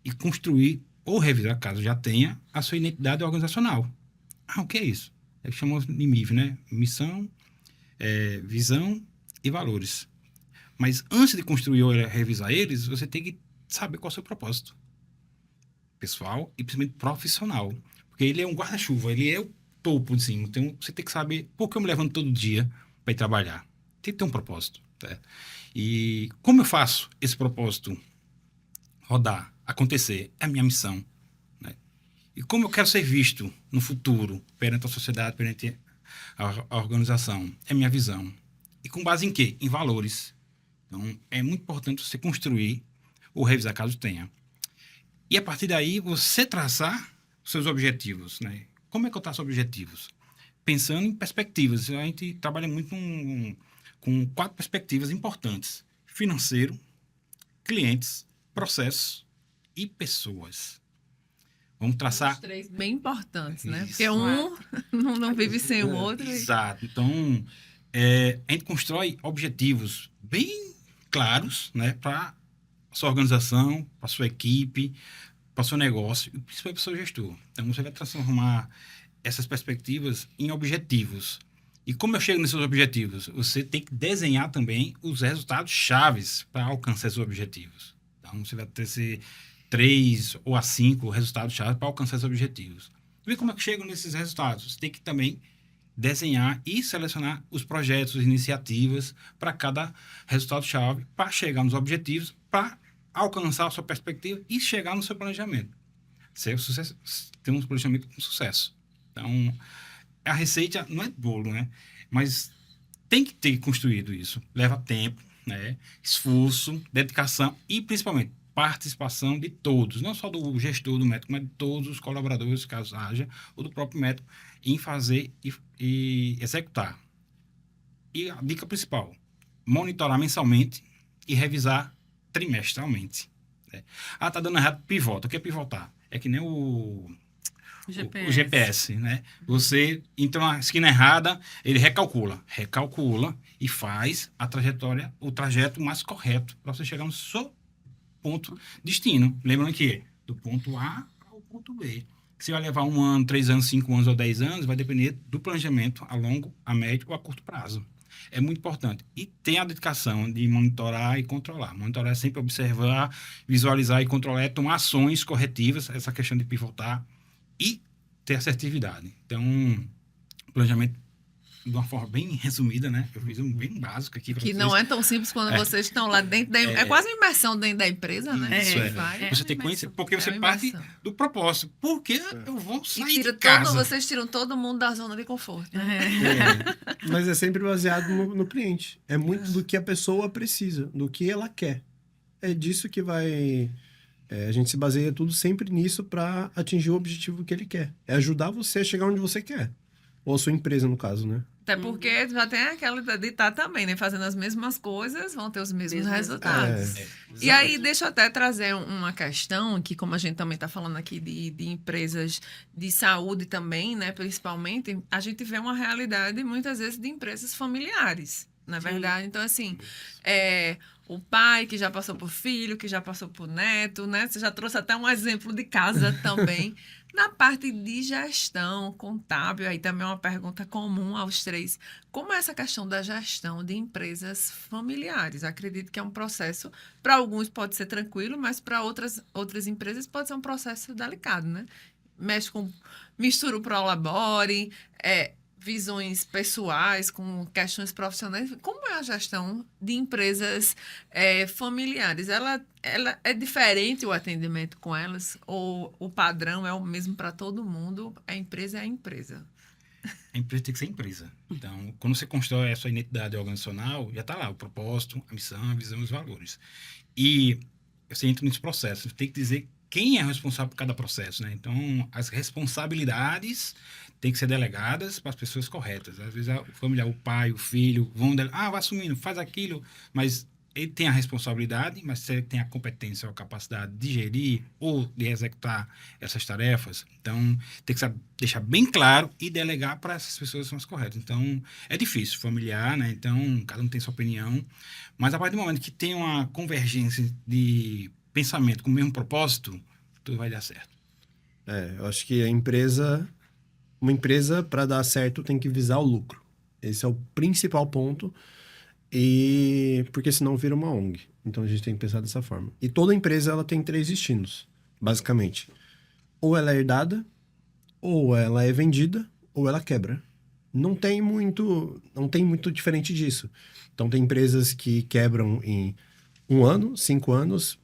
E construir ou revisar, caso já tenha, a sua identidade organizacional. O que é isso? É o que chamamos de MIV, né? Missão, visão e valores. Mas antes de construir ou revisar eles, você tem que saber qual é o seu propósito pessoal e principalmente profissional. Porque ele é um guarda-chuva, ele é o topo de cima. Então, você tem que saber por que eu me levanto todo dia para ir trabalhar. Tem que ter um propósito. Tá? E como eu faço esse propósito rodar, acontecer? É a minha missão. Né? E como eu quero ser visto no futuro, perante a sociedade, perante a organização? É a minha visão. E com base em quê? Em valores. Então, é muito importante você construir ou revisar caso tenha. E a partir daí, você traçar os seus objetivos. Né? Como é que eu traço objetivos? Pensando em perspectivas. A gente trabalha muito com 4 perspectivas importantes. Financeiro, clientes, processos e pessoas. Vamos traçar... Os 3 bem importantes, né? Isso. Porque um não vive sem o outro. Exato. Então, a gente constrói objetivos bem claros, né, para sua organização, para sua equipe, para o seu negócio e principalmente para o seu gestor. Então, você vai transformar essas perspectivas em objetivos. E como eu chego nesses objetivos? Você tem que desenhar também os resultados chaves para alcançar esses objetivos. Então, você vai ter 3 ou a 5 resultados chaves para alcançar esses objetivos. E como é que eu chego nesses resultados? Você tem que também desenhar e selecionar os projetos, as iniciativas para cada resultado-chave, para chegar nos objetivos, para alcançar a sua perspectiva e chegar no seu planejamento. Ter um planejamento com sucesso. Então, a receita não é bolo, né? Mas tem que ter construído isso. Leva tempo, né? Esforço, dedicação e, principalmente, participação de todos. Não só do gestor, do médico, mas de todos os colaboradores, caso haja, ou do próprio médico, em fazer e executar. E a dica principal, monitorar mensalmente e revisar trimestralmente. Né? Tá dando errado, pivota. O que é pivotar? É que nem o GPS, né? Você entra na esquina errada, ele recalcula e faz a trajetória, o trajeto mais correto para você chegar no seu ponto destino. Lembrando que do ponto A ao ponto B. Se vai levar 1 ano, 3 anos, 5 anos ou 10 anos, vai depender do planejamento a longo, a médio ou a curto prazo. É muito importante. E tem a dedicação de monitorar e controlar. Monitorar é sempre observar, visualizar e controlar, é tomar ações corretivas, essa questão de pivotar e ter assertividade. Então, planejamento de uma forma bem resumida, né? Eu fiz um bem básico aqui para vocês. Que não é tão simples quando vocês estão lá dentro da... É quase uma imersão dentro da empresa, né? Isso você tem que conhecer, porque você parte do propósito. Por que eu vou sair de casa? Vocês tiram todo mundo da zona de conforto. Mas é sempre baseado no cliente. É muito do que a pessoa precisa, do que ela quer. É disso que vai... a gente se baseia tudo sempre nisso para atingir o objetivo que ele quer. É ajudar você a chegar onde você quer. Ou a sua empresa, no caso, né? Até porque já tem aquela de estar também, né? Fazendo as mesmas coisas, vão ter os mesmos resultados. E aí, deixa eu até trazer uma questão, que como a gente também está falando aqui de empresas de saúde também, né? Principalmente, a gente vê uma realidade, muitas vezes, de empresas familiares, na verdade. Então, assim, o pai que já passou por filho, que já passou por neto, né? Você já trouxe até um exemplo de casa também. Na parte de gestão contábil, aí também é uma pergunta comum aos 3. Como é essa questão da gestão de empresas familiares? Acredito que é um processo, para alguns pode ser tranquilo, mas para outras empresas pode ser um processo delicado, né? Mexe com mistura o prolabore, visões pessoais, com questões profissionais. Como é a gestão de empresas familiares? Ela é diferente o atendimento com elas? Ou o padrão é o mesmo para todo mundo? A empresa é a empresa? A empresa tem que ser empresa. Então, quando você constrói a sua identidade organizacional, já está lá o propósito, a missão, a visão e os valores. E você entra nesse processo. Você tem que dizer quem é responsável por cada processo, né? Então, as responsabilidades têm que ser delegadas para as pessoas corretas. Às vezes, a família, o pai, o filho, vão vai assumindo, faz aquilo, mas ele tem a responsabilidade, mas se ele tem a competência ou a capacidade de gerir ou de executar essas tarefas, então tem que deixar bem claro e delegar para essas pessoas que são as corretas. Então, é difícil, familiar, né? Então, cada um tem sua opinião, mas a partir do momento que tem uma convergência de pensamento com o mesmo propósito, tudo vai dar certo. Eu acho que uma empresa, para dar certo, tem que visar o lucro. Esse é o principal ponto, porque senão vira uma ONG. Então, a gente tem que pensar dessa forma. E toda empresa ela tem 3 destinos, basicamente. Ou ela é herdada, ou ela é vendida, ou ela quebra. Não tem muito diferente disso. Então, tem empresas que quebram em 1 ano, 5 anos,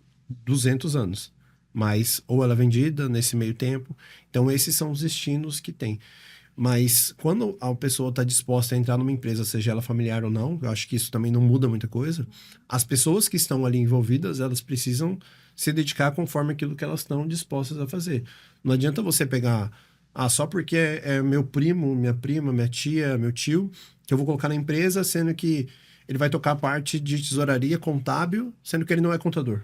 200 anos. Mas, ou ela é vendida nesse meio tempo. Então, esses são os destinos que tem. Mas, quando a pessoa está disposta a entrar numa empresa, seja ela familiar ou não, eu acho que isso também não muda muita coisa. As pessoas que estão ali envolvidas, elas precisam se dedicar conforme aquilo que elas estão dispostas a fazer. Não adianta você pegar, só porque é meu primo, minha prima, minha tia, meu tio, que eu vou colocar na empresa, sendo que ele vai tocar a parte de tesouraria contábil, sendo que ele não é contador.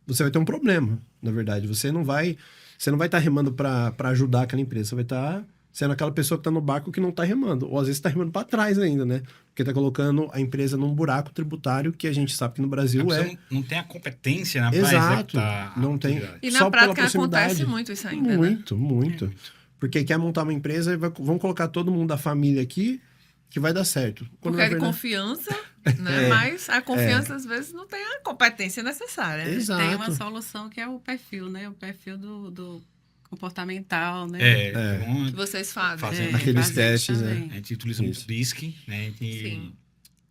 Você vai ter um problema, na verdade. Você não vai estar remando para ajudar aquela empresa. Você vai estar sendo aquela pessoa que tá no barco que não tá remando. Ou às vezes tá remando para trás ainda, né? Porque tá colocando a empresa num buraco tributário que a gente sabe que no A Brasil pessoa não tem a competência, né, para Exato, executar a não tem. atividade. E Só na pela prática proximidade. acontece muito isso ainda, né? Muito. Porque quer montar uma empresa e vão colocar todo mundo da família aqui que vai dar certo. Quando Porque na é de verdade- confiança, né? Mas a confiança, às vezes, não tem a competência necessária. Né? Exato. Tem uma solução que é o perfil, né? O perfil do comportamental, né? É bom Que vocês fazem. fazer Aqueles fazemos testes, né? também. A gente utiliza muito Isso. o DISC, né? A gente Sim.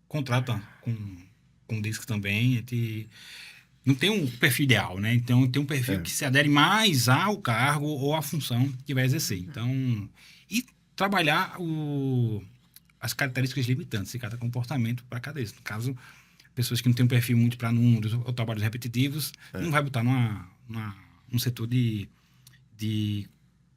contrata com o DISC também. A gente não tem um perfil ideal, né? Então, tem um perfil que se adere mais ao cargo ou à função que vai exercer. Então, e trabalhar as características limitantes de cada comportamento para cada isso. No caso, pessoas que não têm um perfil muito para números ou trabalhos repetitivos, não vai botar num setor de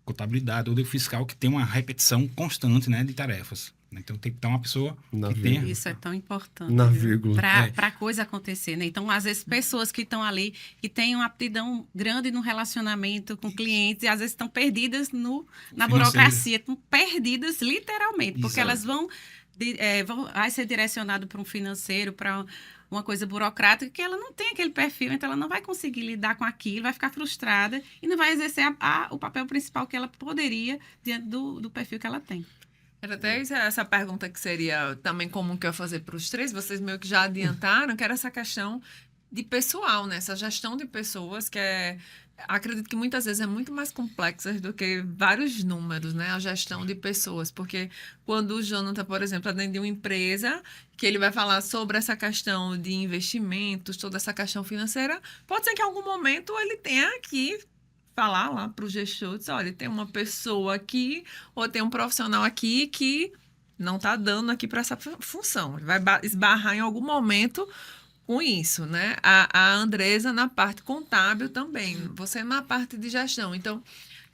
contabilidade ou de fiscal que tem uma repetição constante, né, de tarefas. Então, tem que estar uma pessoa Na que tenha... Isso é tão importante. Na vírgula. Para a coisa acontecer, né? Então, às vezes, pessoas que estão ali, que têm uma aptidão grande no relacionamento com clientes, e às vezes estão perdidas na Financeiro. burocracia, estão perdidas literalmente, porque Exato. elas vai ser direcionado para um financeiro, para uma coisa burocrática, que ela não tem aquele perfil, então ela não vai conseguir lidar com aquilo, vai ficar frustrada e não vai exercer o papel principal que ela poderia diante do perfil que ela tem. Era até essa pergunta que seria também comum que eu ia fazer para os três, vocês meio que já adiantaram, que era essa questão de pessoal, né? Essa gestão de pessoas que acredito que muitas vezes é muito mais complexa do que vários números, né? A gestão de pessoas, porque quando o Jonathan, por exemplo, atende uma empresa, que ele vai falar sobre essa questão de investimentos, toda essa questão financeira, pode ser que em algum momento ele tenha que falar lá para o gestor, dizer, olha, tem uma pessoa aqui ou tem um profissional aqui que não está dando aqui para essa função. Ele vai esbarrar em algum momento com isso, né? A Andresa na parte contábil também, você na parte de gestão. Então,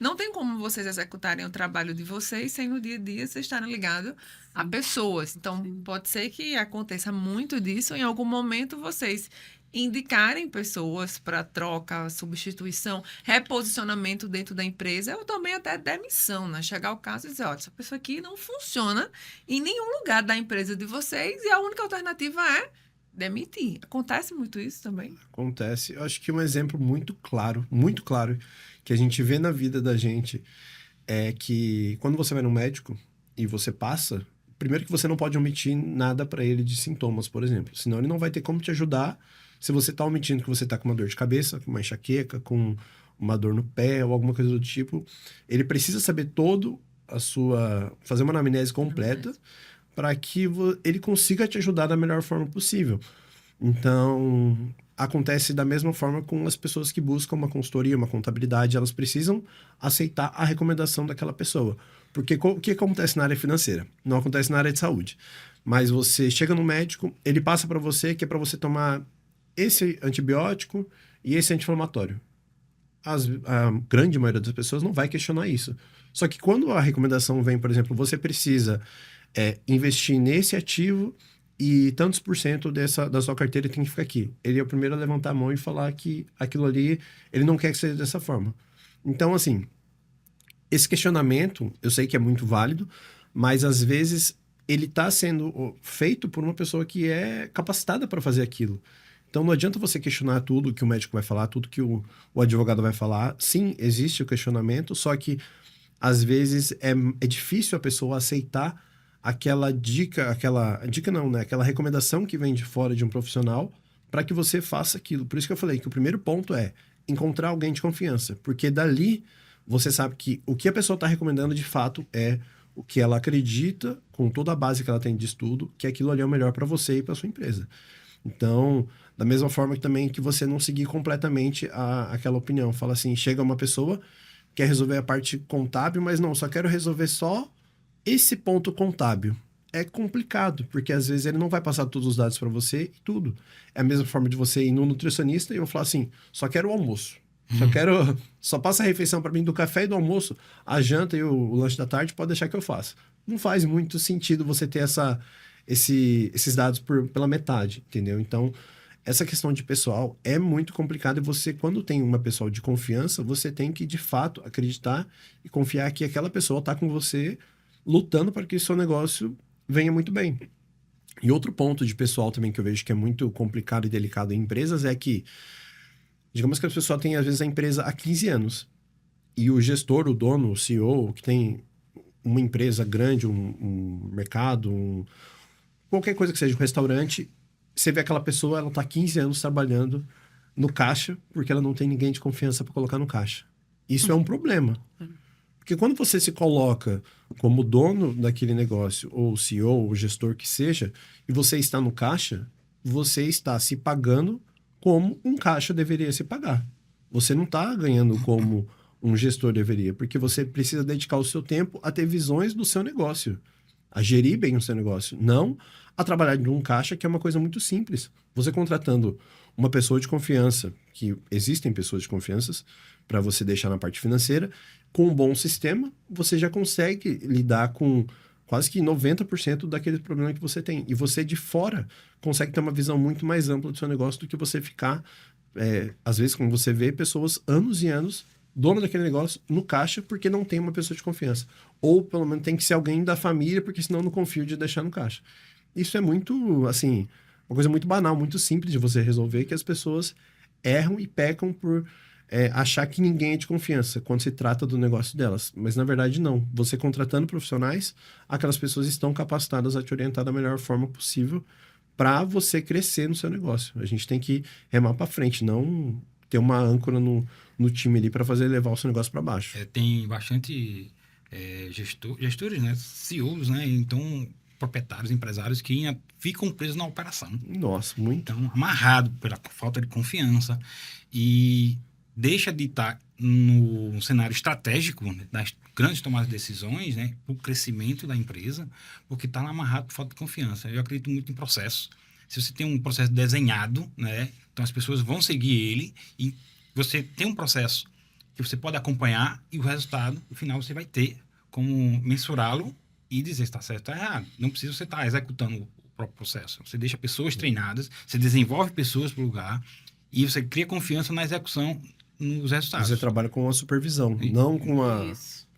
não tem como vocês executarem o trabalho de vocês sem no dia a dia vocês estarem ligados a pessoas. Então, pode ser que aconteça muito disso, em algum momento vocês indicarem pessoas para troca, substituição, reposicionamento dentro da empresa, ou também até demissão, né? Chegar ao caso e dizer, olha, essa pessoa aqui não funciona em nenhum lugar da empresa de vocês e a única alternativa é demitir. Acontece muito isso também? Acontece. Eu acho que um exemplo muito claro, que a gente vê na vida da gente é que quando você vai no médico e você passa, primeiro que você não pode omitir nada para ele de sintomas, por exemplo. Senão ele não vai ter como te ajudar se você está omitindo que você está com uma dor de cabeça, com uma enxaqueca, com uma dor no pé ou alguma coisa do tipo. Ele precisa saber fazer uma anamnese completa para que ele consiga te ajudar da melhor forma possível. Então, acontece da mesma forma com as pessoas que buscam uma consultoria, uma contabilidade, elas precisam aceitar a recomendação daquela pessoa. Porque o que acontece na área financeira? Não acontece na área de saúde. Mas você chega no médico, ele passa para você que é para você tomar esse antibiótico e esse anti-inflamatório. A grande maioria das pessoas não vai questionar isso. Só que quando a recomendação vem, por exemplo, você precisa investir nesse ativo e tantos por cento da sua carteira tem que ficar aqui. Ele é o primeiro a levantar a mão e falar que aquilo ali, ele não quer que seja dessa forma. Então, assim, esse questionamento, eu sei que é muito válido, mas às vezes ele está sendo feito por uma pessoa que é capacitada para fazer aquilo. Então, não adianta você questionar tudo que o médico vai falar, tudo que o advogado vai falar. Sim, existe o questionamento, só que às vezes é difícil a pessoa aceitar aquela recomendação que vem de fora de um profissional para que você faça aquilo. Por isso que eu falei que o primeiro ponto é encontrar alguém de confiança, porque dali você sabe que o que a pessoa está recomendando de fato é o que ela acredita, com toda a base que ela tem de estudo, que aquilo ali é o melhor para você e para sua empresa. Então, da mesma forma que também que você não seguir completamente aquela opinião. Fala assim, chega uma pessoa, quer resolver a parte contábil, mas não, só quero resolver só esse ponto contábil. É complicado, porque às vezes ele não vai passar todos os dados para você e tudo. É a mesma forma de você ir no nutricionista e eu falar assim, só quero o almoço. Só passa a refeição para mim do café e do almoço. A janta e o lanche da tarde pode deixar que eu faça. Não faz muito sentido você ter esses dados pela metade, entendeu? Então, essa questão de pessoal é muito complicada e você, quando tem uma pessoa de confiança, você tem que, de fato, acreditar e confiar que aquela pessoa está com você lutando para que o seu negócio venha muito bem. E outro ponto de pessoal também que eu vejo que é muito complicado e delicado em empresas é que, digamos que a pessoa tem, às vezes, a empresa há 15 anos e o gestor, o dono, o CEO, que tem uma empresa grande, um mercado, qualquer coisa que seja, um restaurante, você vê aquela pessoa, ela está 15 anos trabalhando no caixa porque ela não tem ninguém de confiança para colocar no caixa. Isso é um problema. Porque quando você se coloca como dono daquele negócio, ou CEO, ou gestor que seja, e você está no caixa, você está se pagando como um caixa deveria se pagar. Você não está ganhando como um gestor deveria, porque você precisa dedicar o seu tempo a ter visões do seu negócio, a gerir bem o seu negócio, não a trabalhar de um caixa, que é uma coisa muito simples. Você contratando uma pessoa de confiança, que existem pessoas de confiança para você deixar na parte financeira, com um bom sistema, você já consegue lidar com quase que 90% daquele problema que você tem. E você de fora consegue ter uma visão muito mais ampla do seu negócio do que você ficar, às vezes, como você vê, pessoas anos e anos, dono daquele negócio, no caixa, porque não tem uma pessoa de confiança. Ou, pelo menos, tem que ser alguém da família, porque senão eu não confio de deixar no caixa. Isso é muito, assim, uma coisa muito banal, muito simples de você resolver, que as pessoas erram e pecam por achar que ninguém é de confiança quando se trata do negócio delas. Mas, na verdade, não. Você contratando profissionais, aquelas pessoas estão capacitadas a te orientar da melhor forma possível para você crescer no seu negócio. A gente tem que remar para frente, não ter uma âncora no time ali para fazer levar o seu negócio para baixo. Tem bastante gestores, né? CEOs, né? Então, proprietários, empresários que ficam presos na operação. Nossa, muito. Então, amarrado pela falta de confiança e deixa de estar no cenário estratégico, né, das grandes tomadas de decisões, né, o crescimento da empresa, porque está amarrado por falta de confiança. Eu acredito muito em processo. Se você tem um processo desenhado, né, então as pessoas vão seguir ele e você tem um processo que você pode acompanhar e o resultado, no final, você vai ter como mensurá-lo e dizer se está certo ou está errado. Não precisa você estar executando o próprio processo. Você deixa pessoas treinadas, você desenvolve pessoas para o lugar e você cria confiança na execução, nos resultados. Você trabalha com a supervisão, não com a...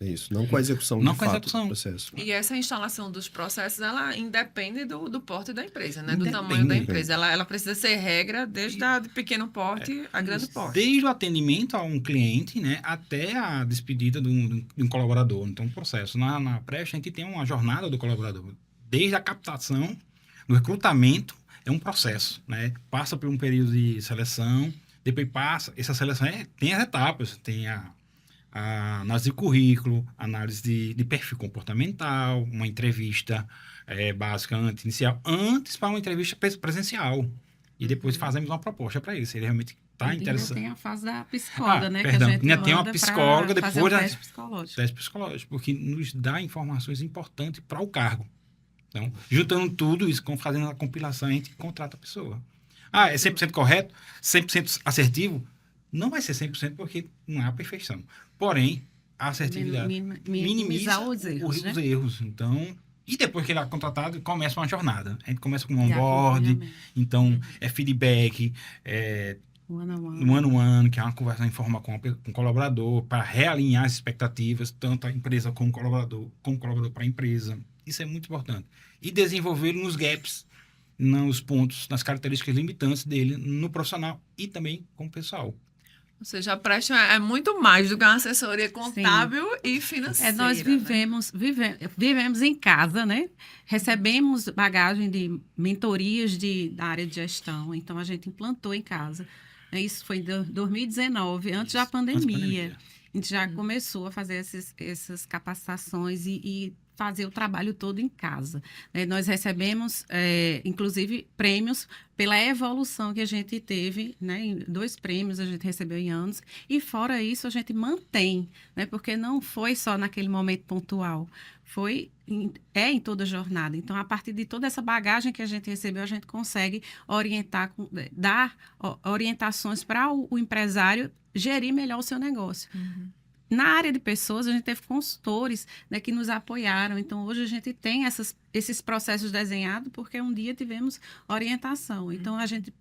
Isso, não com a execução não de com a fato execução do processo. E essa instalação dos processos, ela independe do porte da empresa, né? Do Independe. tamanho da empresa. Ela precisa ser regra desde a de pequeno porte a grande porte. Desde o atendimento a um cliente, né, até a despedida de um colaborador. Então, o processo. Na Presta, a gente tem uma jornada do colaborador. Desde a captação, o recrutamento, é um processo, né? Passa por um período de seleção, depois passa... Essa seleção tem as etapas, tem a análise de currículo, análise de perfil comportamental, uma entrevista básica inicial, antes para uma entrevista presencial. E depois fazemos uma proposta para ele, se ele realmente está interessado. Tem a fase da psicóloga, né? Perdão, que a gente ainda tem uma psicóloga depois da teste psicológico. Teste psicológico, porque nos dá informações importantes para o cargo. Então, juntando tudo isso, fazendo a compilação, a gente contrata a pessoa. É 100% correto? 100% assertivo? Não vai ser 100% porque não há perfeição. Porém, a assertividade minimizar os erros, né? erros. Então, e depois que ele é contratado, começa uma jornada. A gente começa com um onboard, então é feedback, one-on-one, que é uma conversa informal com o colaborador, para realinhar as expectativas, tanto a empresa como o colaborador para a empresa. Isso é muito importante. E desenvolver nos gaps, nos pontos, nas características limitantes dele no profissional e também com o pessoal. Ou seja, a Presta é muito mais do que uma assessoria contábil e financeira. Nós vivemos em casa, né? Recebemos bagagem de mentorias da área de gestão. Então, a gente implantou em casa. Isso foi em 2019, antes da pandemia. A gente já começou a fazer essas capacitações e fazer o trabalho todo em casa. Nós recebemos, inclusive, prêmios pela evolução que a gente teve, né? 2 prêmios a gente recebeu em anos, e fora isso a gente mantém, né? Porque não foi só naquele momento pontual, em toda a jornada. Então, a partir de toda essa bagagem que a gente recebeu, a gente consegue dar orientações para o empresário gerir melhor o seu negócio. Na área de pessoas, a gente teve consultores, né, que nos apoiaram. Então, hoje a gente tem esses processos desenhados porque um dia tivemos orientação. Então, a gente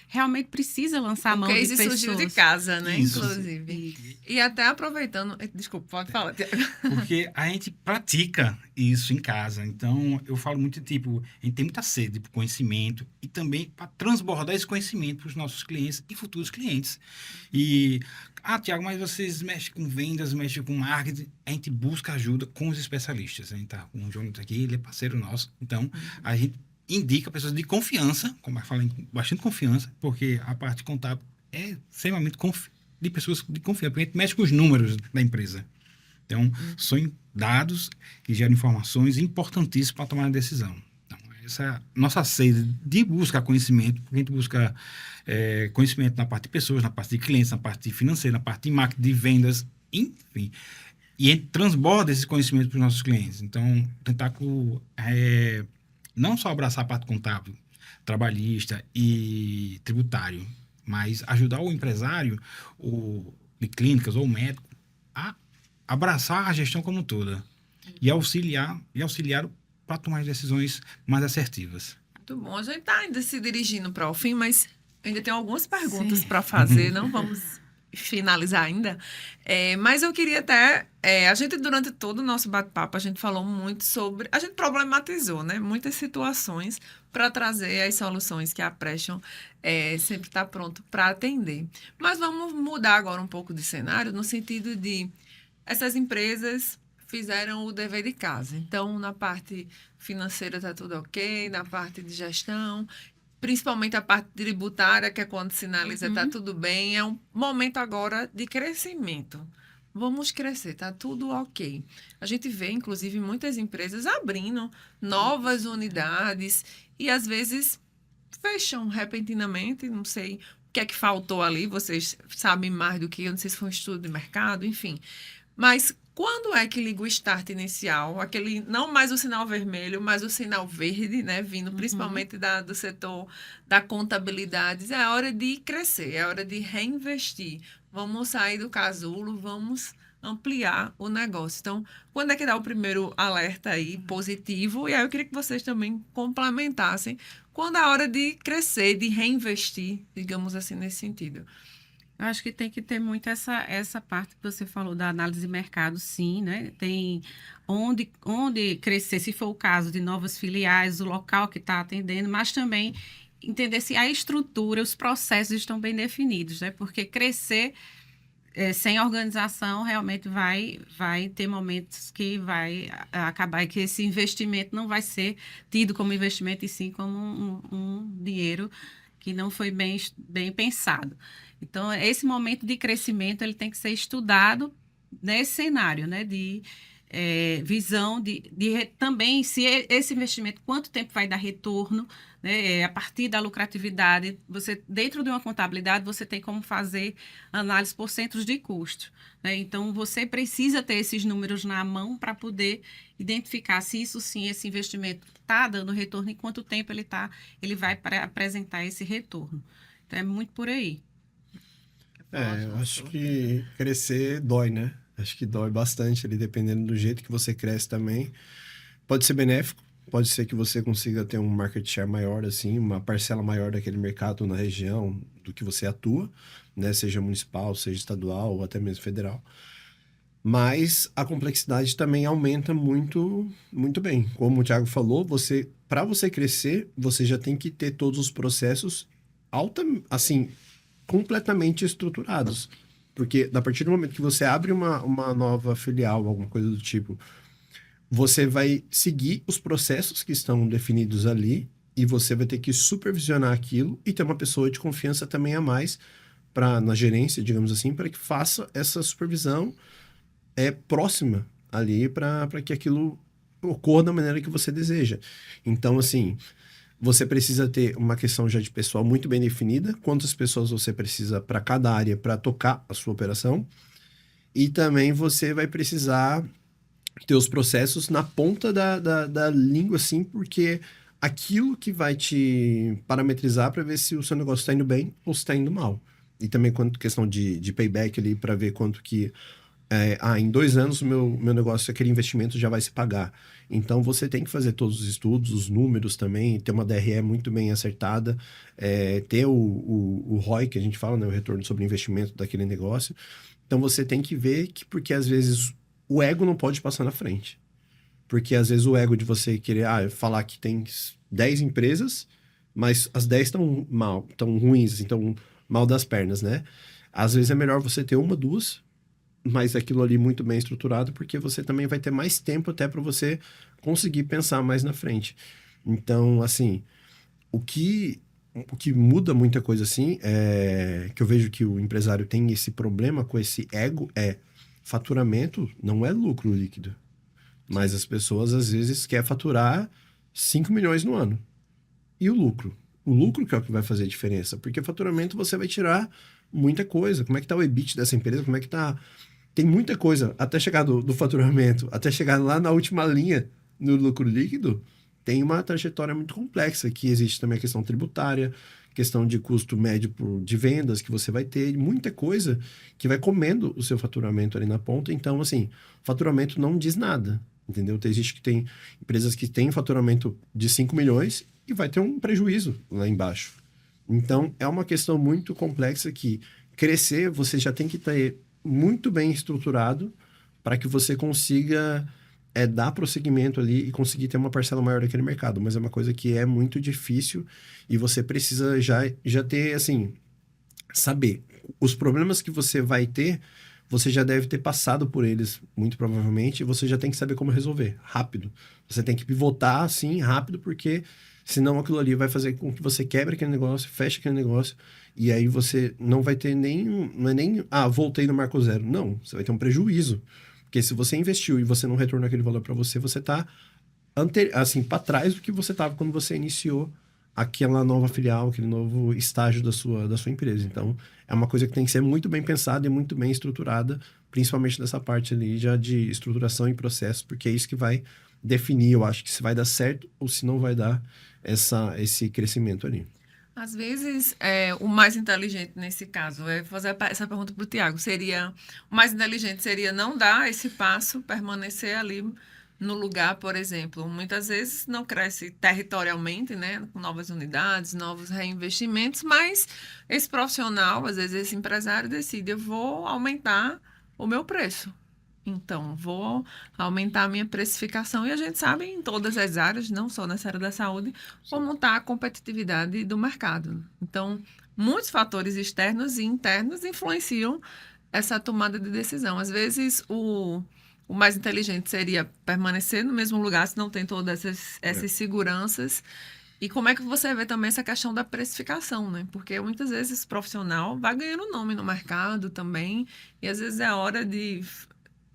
realmente precisa lançar a O mão de case pessoas. surgiu de casa, né? Isso. Inclusive. E até aproveitando... Desculpa, pode falar, Tiago. Porque a gente pratica isso em casa. Então, eu falo muito, tipo, a gente tem muita sede por conhecimento e também para transbordar esse conhecimento para os nossos clientes e futuros clientes. E, Tiago, mas vocês mexem com vendas, mexem com marketing. A gente busca ajuda com os especialistas. A gente tá com o Jonathan aqui, ele é parceiro nosso. Então, a gente indica pessoas de confiança, como eu falei, bastante confiança, porque a parte contábil é extremamente de pessoas de confiança, porque a gente mexe com os números da empresa. Então, são dados que geram informações importantíssimas para tomar a decisão. Então, essa é a nossa sede de buscar conhecimento, porque a gente busca conhecimento na parte de pessoas, na parte de clientes, na parte financeira, na parte de marketing, de vendas, enfim. E a gente transborda esse conhecimento para os nossos clientes. Então, tentar não só abraçar a parte contábil, trabalhista e tributário, mas ajudar o empresário, de clínicas ou o médico, a abraçar a gestão como toda e auxiliar para tomar as decisões mais assertivas. Muito bom. A gente está ainda se dirigindo para o fim, mas ainda tem algumas perguntas para fazer. Não vamos finalizar ainda. Mas eu queria até... a gente, durante todo o nosso bate-papo, a gente falou muito sobre... A gente problematizou, né? Muitas situações para trazer as soluções que a Preston sempre está pronto para atender. Mas vamos mudar agora um pouco de cenário, no sentido de... Essas empresas fizeram o dever de casa. Então, na parte financeira está tudo ok, na parte de gestão, principalmente a parte tributária, que é quando sinaliza está tudo bem. É um momento agora de crescimento. Vamos crescer, está tudo ok. A gente vê, inclusive, muitas empresas abrindo novas unidades e, às vezes, fecham repentinamente, não sei o que é que faltou ali, vocês sabem mais do que eu, não sei se foi um estudo de mercado, enfim. Mas quando é que liga o start inicial, aquele não mais o sinal vermelho, mas o sinal verde, né, vindo principalmente do setor da contabilidade, é hora de crescer, é hora de reinvestir. Vamos sair do casulo, vamos ampliar o negócio. Então, quando é que dá o primeiro alerta aí positivo? E aí eu queria que vocês também complementassem quando é a hora de crescer, de reinvestir, digamos assim, nesse sentido. Eu acho que tem que ter muito essa parte que você falou da análise de mercado, sim, né? Tem onde crescer, se for o caso de novas filiais, o local que está atendendo, mas também entender se a estrutura, os processos estão bem definidos, né? Porque crescer sem organização realmente vai ter momentos que vai acabar que esse investimento não vai ser tido como investimento e sim como um dinheiro que não foi bem pensado. Então, esse momento de crescimento ele tem que ser estudado nesse cenário, né, de visão também se esse investimento, quanto tempo vai dar retorno, né, a partir da lucratividade. Você, dentro de uma contabilidade, você tem como fazer análise por centros de custo, né? Então, você precisa ter esses números na mão para poder identificar se isso sim, esse investimento está dando retorno e quanto tempo ele vai apresentar esse retorno. Então, é muito por aí. Eu acho que crescer dói, né? Acho que dói bastante ali, dependendo do jeito que você cresce também. Pode ser benéfico, pode ser que você consiga ter um market share maior, assim, uma parcela maior daquele mercado na região do que você atua, né? Seja municipal, seja estadual ou até mesmo federal. Mas a complexidade também aumenta muito, muito bem. Como o Thiago falou, para você crescer, você já tem que ter todos os processos completamente estruturados. Porque a partir do momento que você abre uma nova filial, alguma coisa do tipo, você vai seguir os processos que estão definidos ali e você vai ter que supervisionar aquilo e ter uma pessoa de confiança também a mais na gerência, digamos assim, para que faça essa supervisão próxima ali para que aquilo ocorra da maneira que você deseja. Então, assim, você precisa ter uma questão já de pessoal muito bem definida, quantas pessoas você precisa para cada área para tocar a sua operação, e também você vai precisar ter os processos na ponta da língua, assim, porque aquilo que vai te parametrizar para ver se o seu negócio está indo bem ou se está indo mal. E também quanto questão de payback ali, para ver quanto que em 2 anos o meu negócio, aquele investimento já vai se pagar. Então, você tem que fazer todos os estudos, os números também, ter uma DRE muito bem acertada, ter o ROI, que a gente fala, né, o retorno sobre investimento daquele negócio. Então, você tem que ver que, porque às vezes o ego não pode passar na frente. Porque às vezes o ego de você querer falar que tem 10 empresas, mas as 10 estão mal, estão ruins, estão mal das pernas, né? Às vezes é melhor você ter uma, duas, mas aquilo ali muito bem estruturado, porque você também vai ter mais tempo até para você conseguir pensar mais na frente. Então, assim, o que muda muita coisa assim, que eu vejo que o empresário tem esse problema com esse ego, faturamento não é lucro líquido. Mas as pessoas, às vezes, querem faturar 5 milhões no ano. E o lucro? O lucro que é o que vai fazer a diferença. Porque faturamento você vai tirar muita coisa. Como é que tá o EBIT dessa empresa? Como é que tá... Tem muita coisa. Até chegar do faturamento, até chegar lá na última linha, no lucro líquido, tem uma trajetória muito complexa, que existe também a questão tributária, questão de custo médio de vendas que você vai ter, muita coisa que vai comendo o seu faturamento ali na ponta. Então, assim, faturamento não diz nada. Entendeu? Tem empresas que têm faturamento de 5 milhões e vai ter um prejuízo lá embaixo. Então, é uma questão muito complexa que crescer, você já tem que ter muito bem estruturado para que você consiga dar prosseguimento ali e conseguir ter uma parcela maior daquele mercado. Mas é uma coisa que é muito difícil e você precisa já ter, assim, saber os problemas que você vai ter. Você já deve ter passado por eles, muito provavelmente, e você já tem que saber como resolver, rápido. Você tem que pivotar, assim, rápido, porque senão aquilo ali vai fazer com que você quebre aquele negócio, feche aquele negócio, e aí você não vai ter não é nem, voltei no marco zero. Não, você vai ter um prejuízo. Porque se você investiu e você não retornou aquele valor para você, você está assim, para trás do que você estava quando você iniciou aquela nova filial, aquele novo estágio da sua empresa. Então, é uma coisa que tem que ser muito bem pensada e muito bem estruturada, principalmente nessa parte ali já de estruturação e processo, porque é isso que vai definir, eu acho, que se vai dar certo ou se não vai dar esse crescimento ali. Às vezes, o mais inteligente nesse caso, fazer essa pergunta para o Tiago, o mais inteligente seria não dar esse passo, permanecer ali no lugar, por exemplo. Muitas vezes não cresce territorialmente, né, com novas unidades, novos reinvestimentos, mas esse profissional, às vezes esse empresário decide, eu vou aumentar o meu preço. Então, vou aumentar a minha precificação. E a gente sabe em todas as áreas, não só nessa área da saúde, como está a competitividade do mercado. Então, muitos fatores externos e internos influenciam essa tomada de decisão. Às vezes, o mais inteligente seria permanecer no mesmo lugar, se não tem todas essas seguranças. E como é que você vê também essa questão da precificação, né? Porque muitas vezes esse profissional vai ganhando nome no mercado também, e às vezes é hora de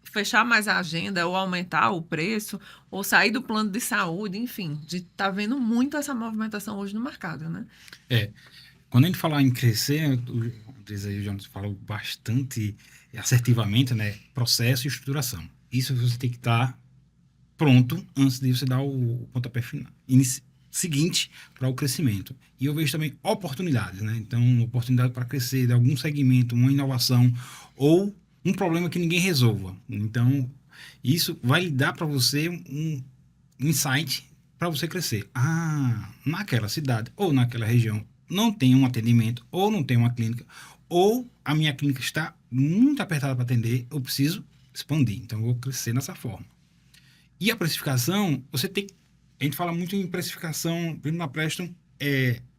fechar mais a agenda, ou aumentar o preço, ou sair do plano de saúde, enfim, de estar vendo muito essa movimentação hoje no mercado, né? Quando a gente fala em crescer, o Jonas falou bastante assertivamente, né? Processo e estruturação. Isso você tem que estar pronto antes de você dar o pontapé final, seguinte para o crescimento. E eu vejo também oportunidades, né? Então, oportunidade para crescer de algum segmento, uma inovação ou um problema que ninguém resolva. Então, isso vai dar para você um insight para você crescer. Naquela cidade ou naquela região não tem um atendimento ou não tem uma clínica ou a minha clínica está muito apertada para atender, eu preciso expandir. Então, eu vou crescer dessa forma. E a precificação, a gente fala muito em precificação, primeiro na Preston,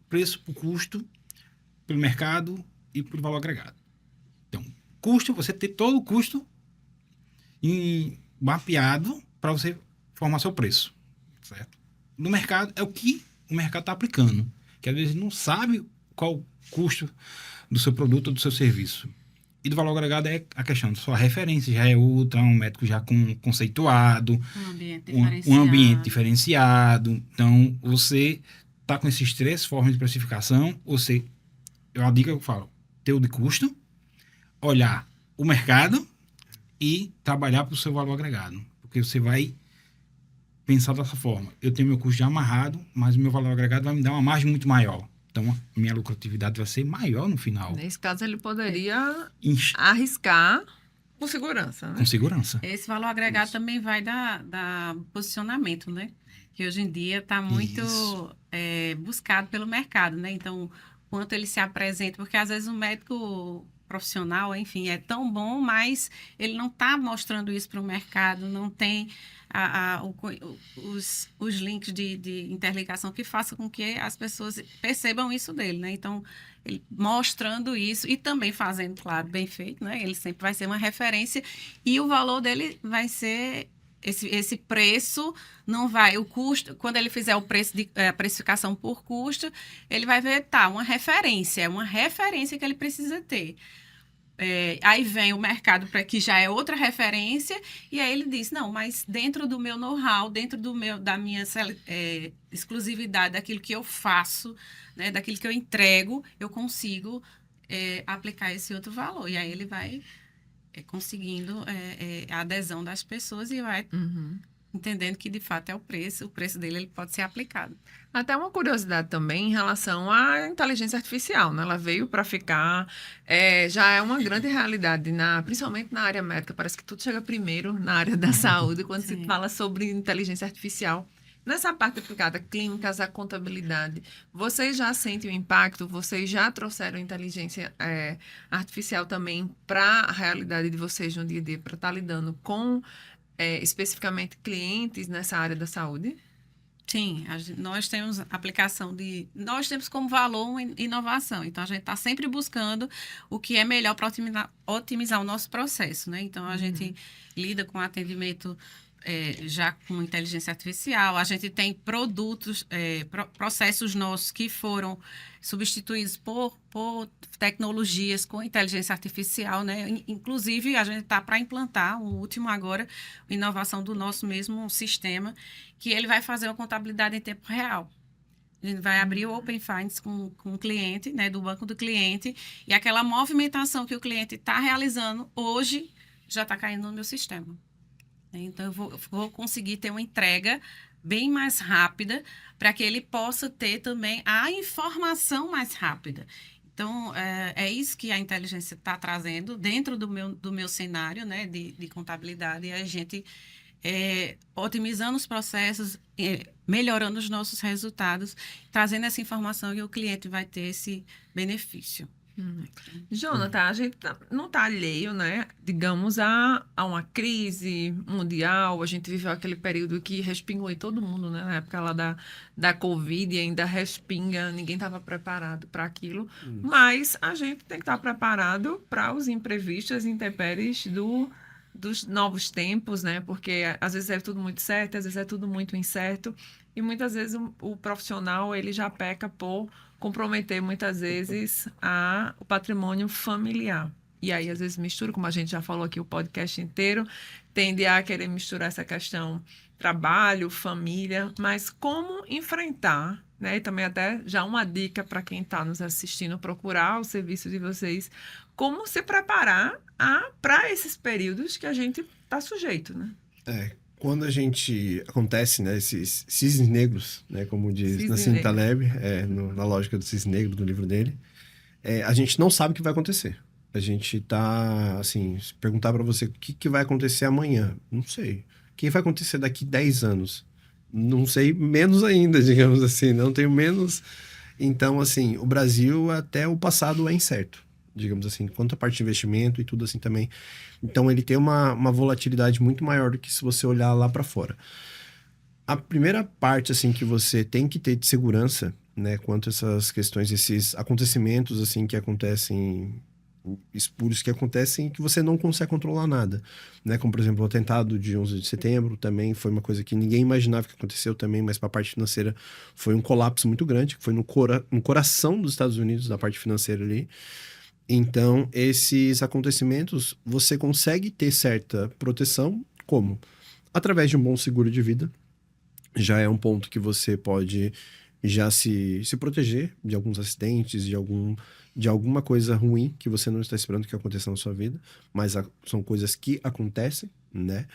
preço por custo, pelo mercado e pelo valor agregado. Então, custo, você ter todo o custo mapeado para você formar seu preço, certo? No mercado, é o que o mercado está aplicando, que às vezes não sabe qual o custo do seu produto ou do seu serviço. E do valor agregado é a questão da sua referência, já é outra, um médico já conceituado, um ambiente diferenciado. Então, você está com esses 3 formas de precificação, a dica que eu falo, ter o de custo, olhar o mercado e trabalhar para o seu valor agregado. Porque você vai pensar dessa forma. Eu tenho meu custo já amarrado, mas o meu valor agregado vai me dar uma margem muito maior. Então, a minha lucratividade vai ser maior no final. Nesse caso, ele poderia arriscar com segurança, né? Com segurança. Esse valor agregado também vai da posicionamento, né? Que hoje em dia está muito Isso. buscado pelo mercado, né? Então, quanto ele se apresenta, porque às vezes o médico profissional, enfim, é tão bom, mas ele não está mostrando isso para o mercado, não tem os links de interligação que façam com que as pessoas percebam isso dele, né? Então, ele mostrando isso e também fazendo, claro, bem feito, né? Ele sempre vai ser uma referência e o valor dele vai ser esse preço não vai, o custo, quando ele fizer o preço a precificação por custo, ele vai ver, tá, uma referência que ele precisa ter. Aí vem o mercado para que já é outra referência, e aí ele diz, não, mas dentro do meu know-how, dentro da minha exclusividade, daquilo que eu faço, né, daquilo que eu entrego, eu consigo aplicar esse outro valor. E aí ele vai conseguindo a adesão das pessoas e vai entendendo que de fato é o preço dele ele pode ser aplicado. Até uma curiosidade também em relação à inteligência artificial, né? Ela veio para ficar, já é uma grande realidade, principalmente na área médica. Parece que tudo chega primeiro na área da saúde, quando se fala sobre inteligência artificial. Nessa parte aplicada, clínicas, a contabilidade, vocês já sentem o impacto? Vocês já trouxeram inteligência artificial também para a realidade de vocês no dia a dia, para estar lidando com especificamente clientes nessa área da saúde? Sim, nós temos aplicação nós temos como valor uma inovação, então a gente está sempre buscando o que é melhor para otimizar o nosso processo, né? Então a gente lida com atendimento já com inteligência artificial, a gente tem produtos, processos nossos que foram substituídos por tecnologias com inteligência artificial, né? Inclusive, a gente está para implantar o último agora, inovação do nosso mesmo sistema, que ele vai fazer uma contabilidade em tempo real. A gente vai abrir o Open Finance com o cliente, né, do banco do cliente, e aquela movimentação que o cliente está realizando hoje já está caindo no meu sistema. Então, eu vou conseguir ter uma entrega bem mais rápida para que ele possa ter também a informação mais rápida. Então, é isso que a inteligência está trazendo dentro do meu cenário, né, de contabilidade. E a gente otimizando os processos, melhorando os nossos resultados, trazendo essa informação e o cliente vai ter esse benefício. Jonathan, a gente não está alheio, né, digamos, a uma crise mundial. A gente viveu aquele período que respingou em todo mundo, né, na época lá da Covid, e ainda respinga, ninguém estava preparado para aquilo. Mas a gente tem que estar preparado para os imprevistos, as intempéries dos novos tempos, né, porque às vezes é tudo muito certo, às vezes é tudo muito incerto, e muitas vezes o profissional ele já peca por comprometer muitas vezes o patrimônio familiar. E aí, às vezes, mistura, como a gente já falou aqui o podcast inteiro, tende a querer misturar essa questão trabalho, família, mas como enfrentar, né? E também até já uma dica para quem está nos assistindo, procurar o serviço de vocês, como se preparar para esses períodos que a gente está sujeito, né? Quando acontece, né, esses cisnes negros, né, como diz Nassim Taleb, na lógica do cisne negro do livro dele, a gente não sabe o que vai acontecer. A gente tá, assim, se perguntar para você o que vai acontecer amanhã, não sei. O que vai acontecer daqui 10 anos? Não sei, menos ainda, digamos assim, não tenho menos. Então, assim, o Brasil até o passado é incerto, digamos assim, quanto a parte de investimento e tudo assim também. Então, ele tem uma volatilidade muito maior do que se você olhar lá para fora. A primeira parte, assim, que você tem que ter de segurança, né, quanto a essas questões, esses acontecimentos, assim, que acontecem, espúrios que acontecem, que você não consegue controlar nada, né, como, por exemplo, o atentado de 11 de setembro, também foi uma coisa que ninguém imaginava que aconteceu também, mas para a parte financeira foi um colapso muito grande, que foi no coração dos Estados Unidos, da parte financeira ali. Então, esses acontecimentos, você consegue ter certa proteção, como? Através de um bom seguro de vida. Já é um ponto que você pode já se proteger de alguns acidentes, de alguma coisa ruim que você não está esperando que aconteça na sua vida, mas são coisas que acontecem, né?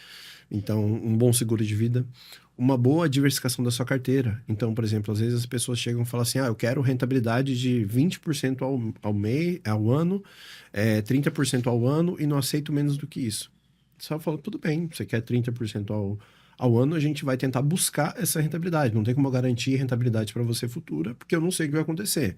Então, um bom seguro de vida, uma boa diversificação da sua carteira. Então, por exemplo, às vezes as pessoas chegam e falam assim, eu quero rentabilidade de 20% ao ano, 30% ao ano e não aceito menos do que isso. Só falo, tudo bem, você quer 30% ao ano, a gente vai tentar buscar essa rentabilidade. Não tem como eu garantir rentabilidade para você futura, porque eu não sei o que vai acontecer.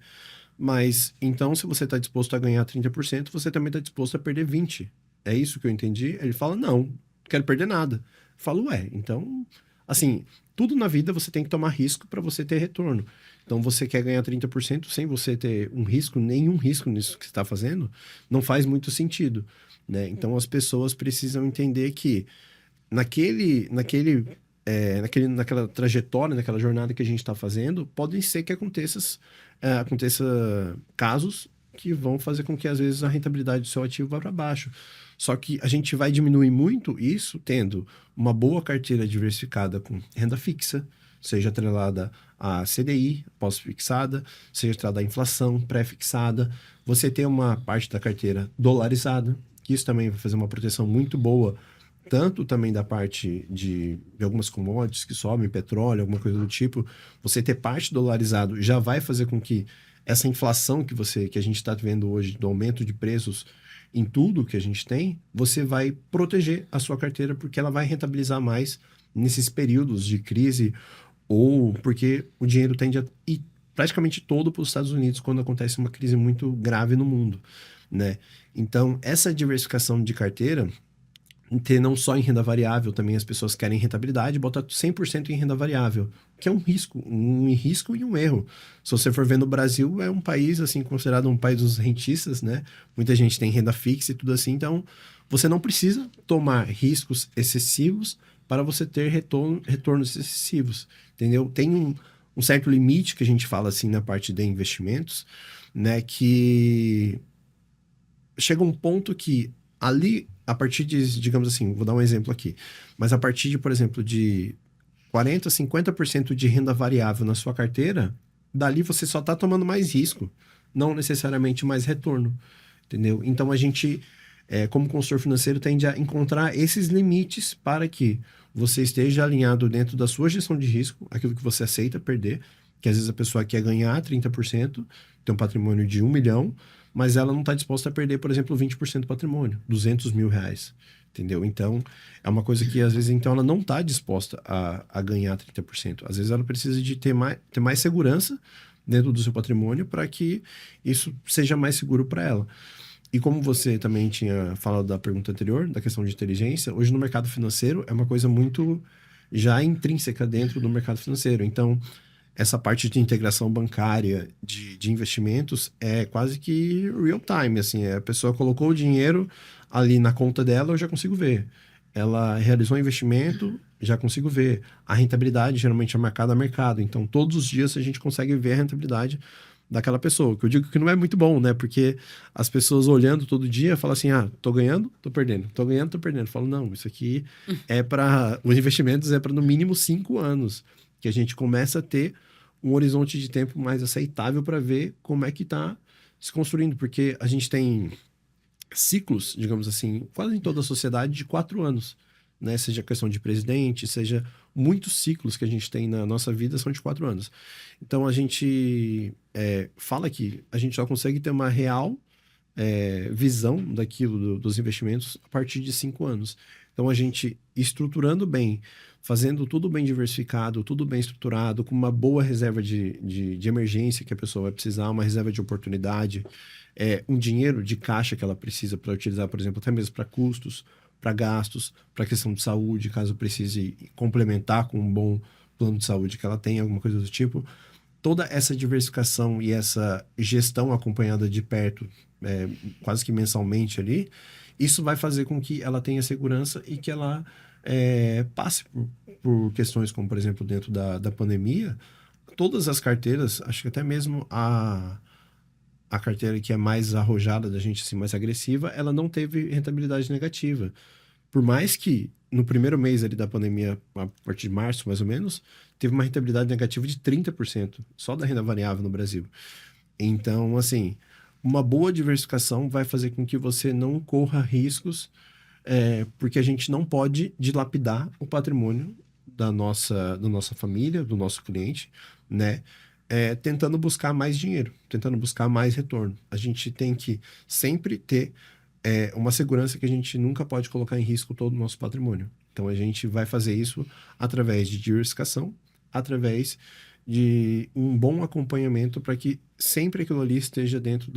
Mas, então, se você está disposto a ganhar 30%, você também está disposto a perder 20%. É isso que eu entendi? Ele fala, não quero perder nada. Eu falo, então, assim, tudo na vida você tem que tomar risco para você ter retorno. Então, você quer ganhar 30% sem você ter nenhum risco nisso que você está fazendo, não faz muito sentido, né? Então, as pessoas precisam entender que naquela trajetória, naquela jornada que a gente está fazendo, podem ser que aconteça casos que vão fazer com que, às vezes, a rentabilidade do seu ativo vá para baixo. Só que a gente vai diminuir muito isso tendo uma boa carteira diversificada com renda fixa, seja atrelada a CDI, pós-fixada, seja atrelada à inflação, pré-fixada. Você tem uma parte da carteira dolarizada, que isso também vai fazer uma proteção muito boa, tanto também da parte de algumas commodities que sobem, petróleo, alguma coisa do tipo. Você ter parte dolarizado já vai fazer com que essa inflação que a gente está vendo hoje, do aumento de preços em tudo que a gente tem, você vai proteger a sua carteira porque ela vai rentabilizar mais nesses períodos de crise ou porque o dinheiro tende a ir praticamente todo para os Estados Unidos quando acontece uma crise muito grave no mundo, né? Então, essa diversificação de carteira, ter não só em renda variável, também as pessoas querem rentabilidade, botar 100% em renda variável, que é um risco e um erro. Se você for ver no Brasil, é um país, assim, considerado um país dos rentistas, né? Muita gente tem renda fixa e tudo assim, então você não precisa tomar riscos excessivos para você ter retornos excessivos, entendeu? Tem um certo limite que a gente fala, assim, na parte de investimentos, né? Que chega um ponto que ali, a partir de, digamos assim, vou dar um exemplo aqui, mas a partir de, por exemplo, de 40%, 50% de renda variável na sua carteira, dali você só está tomando mais risco, não necessariamente mais retorno, entendeu? Então, a gente, como consultor financeiro, tende a encontrar esses limites para que você esteja alinhado dentro da sua gestão de risco, aquilo que você aceita perder, que às vezes a pessoa quer ganhar 30%, tem um patrimônio de 1 milhão, mas ela não está disposta a perder, por exemplo, 20% do patrimônio, 200 mil reais, entendeu? Então, é uma coisa que, às vezes, então, ela não está disposta a ganhar 30%. Às vezes, ela precisa de ter mais segurança dentro do seu patrimônio para que isso seja mais seguro para ela. E como você também tinha falado da pergunta anterior, da questão de inteligência, hoje no mercado financeiro é uma coisa muito já intrínseca dentro do mercado financeiro. Então, essa parte de integração bancária, de investimentos, é quase que real time, assim, a pessoa colocou o dinheiro ali na conta dela, eu já consigo ver. Ela realizou um investimento, já consigo ver. A rentabilidade geralmente é marcada a mercado, então todos os dias a gente consegue ver a rentabilidade daquela pessoa, que eu digo que não é muito bom, né, porque as pessoas olhando todo dia falam assim, tô ganhando, tô perdendo, tô ganhando, tô perdendo. Eu falo, não, isso aqui os investimentos é para no mínimo 5 anos, que a gente começa a ter um horizonte de tempo mais aceitável para ver como é que está se construindo, porque a gente tem ciclos, digamos assim, quase em toda a sociedade de 4 anos, né? Seja questão de presidente, seja muitos ciclos que a gente tem na nossa vida são de 4 anos. Então, a gente fala que a gente só consegue ter uma real visão daquilo, dos investimentos, a partir de 5 anos. Então, a gente estruturando bem, fazendo tudo bem diversificado, tudo bem estruturado, com uma boa reserva de emergência que a pessoa vai precisar, uma reserva de oportunidade, um dinheiro de caixa que ela precisa para utilizar, por exemplo, até mesmo para custos, para gastos, para questão de saúde, caso precise complementar com um bom plano de saúde que ela tenha, alguma coisa do tipo. Toda essa diversificação e essa gestão acompanhada de perto, quase que mensalmente ali, isso vai fazer com que ela tenha segurança e que ela passe por questões como, por exemplo, dentro da pandemia, todas as carteiras, acho que até mesmo a carteira que é mais arrojada da gente, assim, mais agressiva, ela não teve rentabilidade negativa. Por mais que no primeiro mês ali da pandemia, a partir de março, mais ou menos, teve uma rentabilidade negativa de 30%, só da renda variável no Brasil. Então, assim, uma boa diversificação vai fazer com que você não corra riscos porque a gente não pode dilapidar o patrimônio da nossa família, do nosso cliente, né? Tentando buscar mais dinheiro, tentando buscar mais retorno. A gente tem que sempre ter uma segurança que a gente nunca pode colocar em risco todo o nosso patrimônio. Então, a gente vai fazer isso através de diversificação, através de um bom acompanhamento para que sempre aquilo ali esteja dentro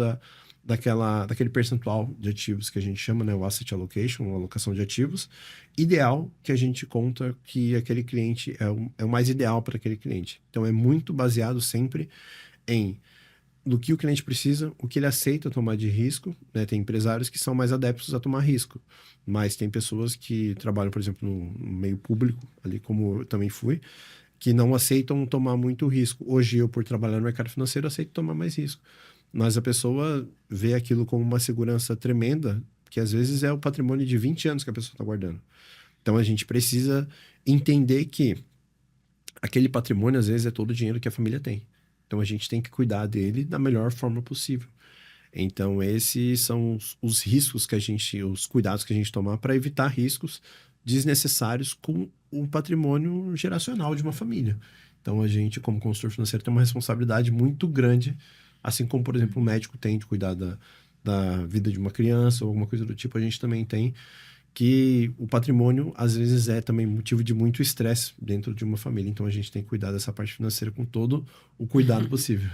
daquele percentual de ativos que a gente chama, né, o asset allocation, a alocação de ativos, ideal que a gente conta que aquele cliente é o mais ideal para aquele cliente. Então, é muito baseado sempre do que o cliente precisa, o que ele aceita tomar de risco, né? Tem empresários que são mais adeptos a tomar risco, mas tem pessoas que trabalham, por exemplo, no meio público, ali como eu também fui, que não aceitam tomar muito risco. Hoje, eu, por trabalhar no mercado financeiro, aceito tomar mais risco. Mas a pessoa vê aquilo como uma segurança tremenda, que às vezes é o patrimônio de 20 anos que a pessoa está guardando. Então, a gente precisa entender que aquele patrimônio, às vezes, é todo o dinheiro que a família tem. Então, a gente tem que cuidar dele da melhor forma possível. Então, esses são os riscos os cuidados que a gente toma para evitar riscos desnecessários com o patrimônio geracional de uma família. Então, a gente, como consultor financeiro, tem uma responsabilidade muito grande, assim como, por exemplo, o médico tem de cuidar da vida de uma criança ou alguma coisa do tipo, a gente também tem que o patrimônio, às vezes, é também motivo de muito estresse dentro de uma família. Então, a gente tem que cuidar dessa parte financeira com todo o cuidado possível.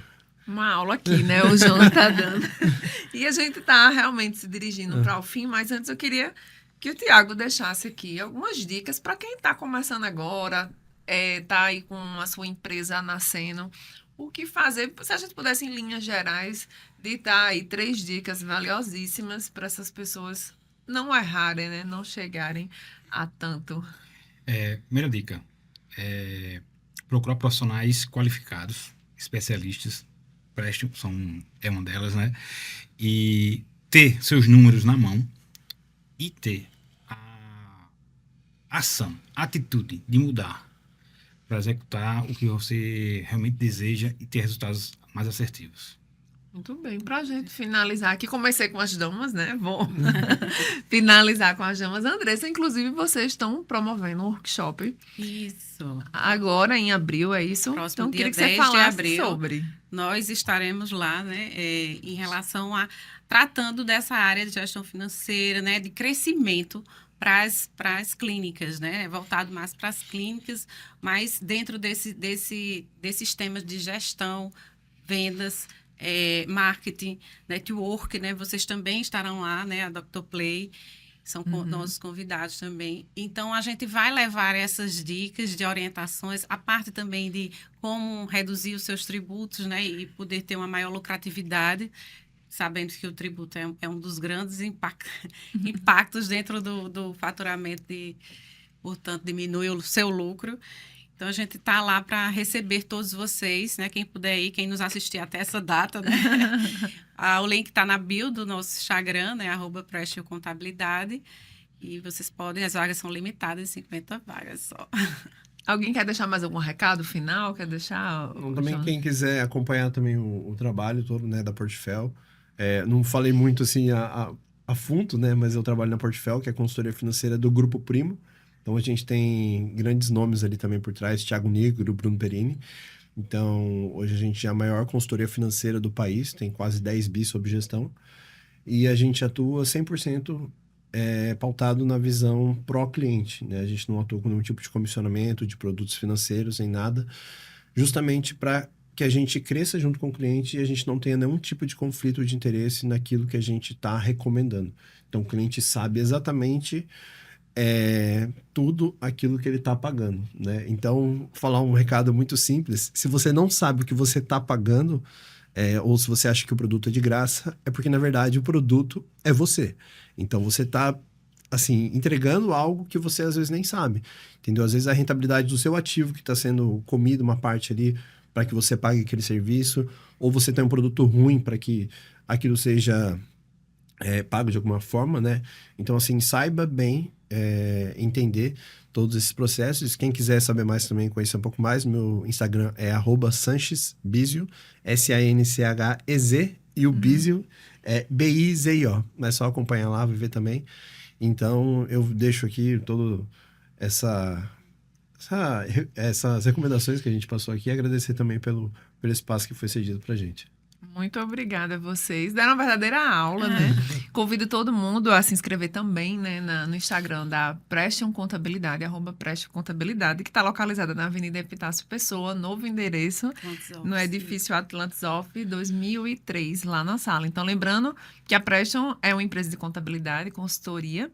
Uma aula aqui, né? O Jonas tá dando. E a gente tá realmente se dirigindo para o fim, mas antes eu queria que o Tiago deixasse aqui algumas dicas para quem está começando agora, tá aí com a sua empresa nascendo. O que fazer, se a gente pudesse, em linhas gerais, ditar aí 3 dicas valiosíssimas para essas pessoas não errarem, né? Não chegarem a tanto. Primeira dica, procurar profissionais qualificados, especialistas, é uma delas, né? E ter seus números na mão e ter a ação, a atitude de mudar para executar o que você realmente deseja e ter resultados mais assertivos. Muito bem, para a gente finalizar aqui, comecei com as damas, né? Vou finalizar com as damas. Andressa, inclusive, vocês estão promovendo um workshop. Isso. Agora, em abril, é isso? Próximo Então, dia queria que você 10 de falasse abril. sobre. Nós estaremos lá, né, em relação a tratando dessa área de gestão financeira, né, de crescimento para as clínicas, né, voltado mais para as clínicas, mas dentro desses temas de gestão, vendas, marketing, network, né, vocês também estarão lá, né, a Dr. Play, são nossos convidados também. Então, a gente vai levar essas dicas de orientações, a parte também de como reduzir os seus tributos, né, e poder ter uma maior lucratividade, sabendo que o tributo é um dos grandes impactos dentro do faturamento, portanto, diminui o seu lucro. Então, a gente está lá para receber todos vocês, né? Quem puder ir, quem nos assistir até essa data, né? O link está na bio do nosso Instagram, né? @PrestioContabilidade. E vocês podem, as vagas são limitadas, 50 vagas só. Alguém quer deixar mais algum recado final? Quer deixar? Também quem quiser acompanhar também o trabalho todo, né, da Portfel. Não falei muito assim a fundo, né? Mas eu trabalho na Portfel, que é a consultoria financeira do Grupo Primo. Então, a gente tem grandes nomes ali também por trás, Thiago Negro, Bruno Perini. Então, hoje a gente é a maior consultoria financeira do país, tem quase 10 bi sob gestão. E a gente atua 100% pautado na visão pró-cliente, né? A gente não atua com nenhum tipo de comissionamento, de produtos financeiros, nem nada. Justamente para que a gente cresça junto com o cliente e a gente não tenha nenhum tipo de conflito de interesse naquilo que a gente está recomendando. Então, o cliente sabe exatamente tudo aquilo que ele está pagando, né? Então, falar um recado muito simples: se você não sabe o que você está pagando, ou se você acha que o produto é de graça, é porque, na verdade, o produto é você. Então, você está, assim, entregando algo que você, às vezes, nem sabe, entendeu? Às vezes, a rentabilidade do seu ativo que está sendo comido, uma parte ali, para que você pague aquele serviço, ou você tem um produto ruim para que aquilo seja pago de alguma forma, né? Então, assim, saiba bem entender todos esses processos. Quem quiser saber mais também, conhecer um pouco mais, meu Instagram é @sanchezbizio, SANCHEZ, e o Bizio é BIZIO. É só acompanhar lá, vai ver também. Então, eu deixo aqui todo essas recomendações que a gente passou aqui e agradecer também pelo espaço que foi cedido pra gente. Muito obrigada a vocês. Deram uma verdadeira aula, né? Convido todo mundo a se inscrever também, né, no Instagram da Preston Contabilidade, @Preston Contabilidade, que está localizada na Avenida Epitácio Pessoa, novo endereço, no edifício Atlantis Off 2003, lá na sala. Então, lembrando que a Preston é uma empresa de contabilidade, consultoria,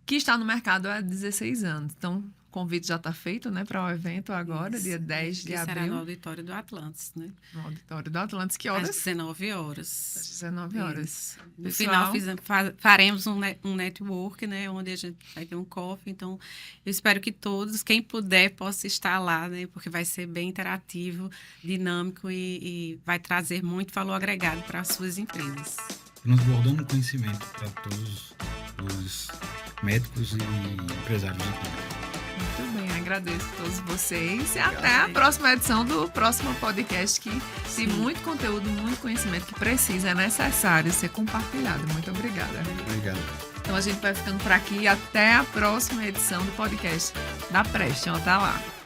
que está no mercado há 16 anos. Então, o convite já está feito, né, para o evento agora, Isso. dia 10 de Será abril. no auditório do Atlantis, né? No auditório do Atlantis, que Às horas? 19 horas. Às 19 horas. Isso. No Pessoal, final faremos um network, né, onde a gente vai ter um coffee. Então, eu espero que todos, quem puder, possa estar lá, né, porque vai ser bem interativo, dinâmico e vai trazer muito valor agregado para as suas empresas. Transbordando conhecimento para todos os médicos e empresários aqui. muito bem, agradeço a todos vocês e até a próxima edição do próximo podcast, que tem muito conteúdo, muito conhecimento que precisa, é necessário ser compartilhado. Muito obrigada. Obrigado. Então a gente vai ficando por aqui, até a próxima edição do podcast da Preston. Até lá.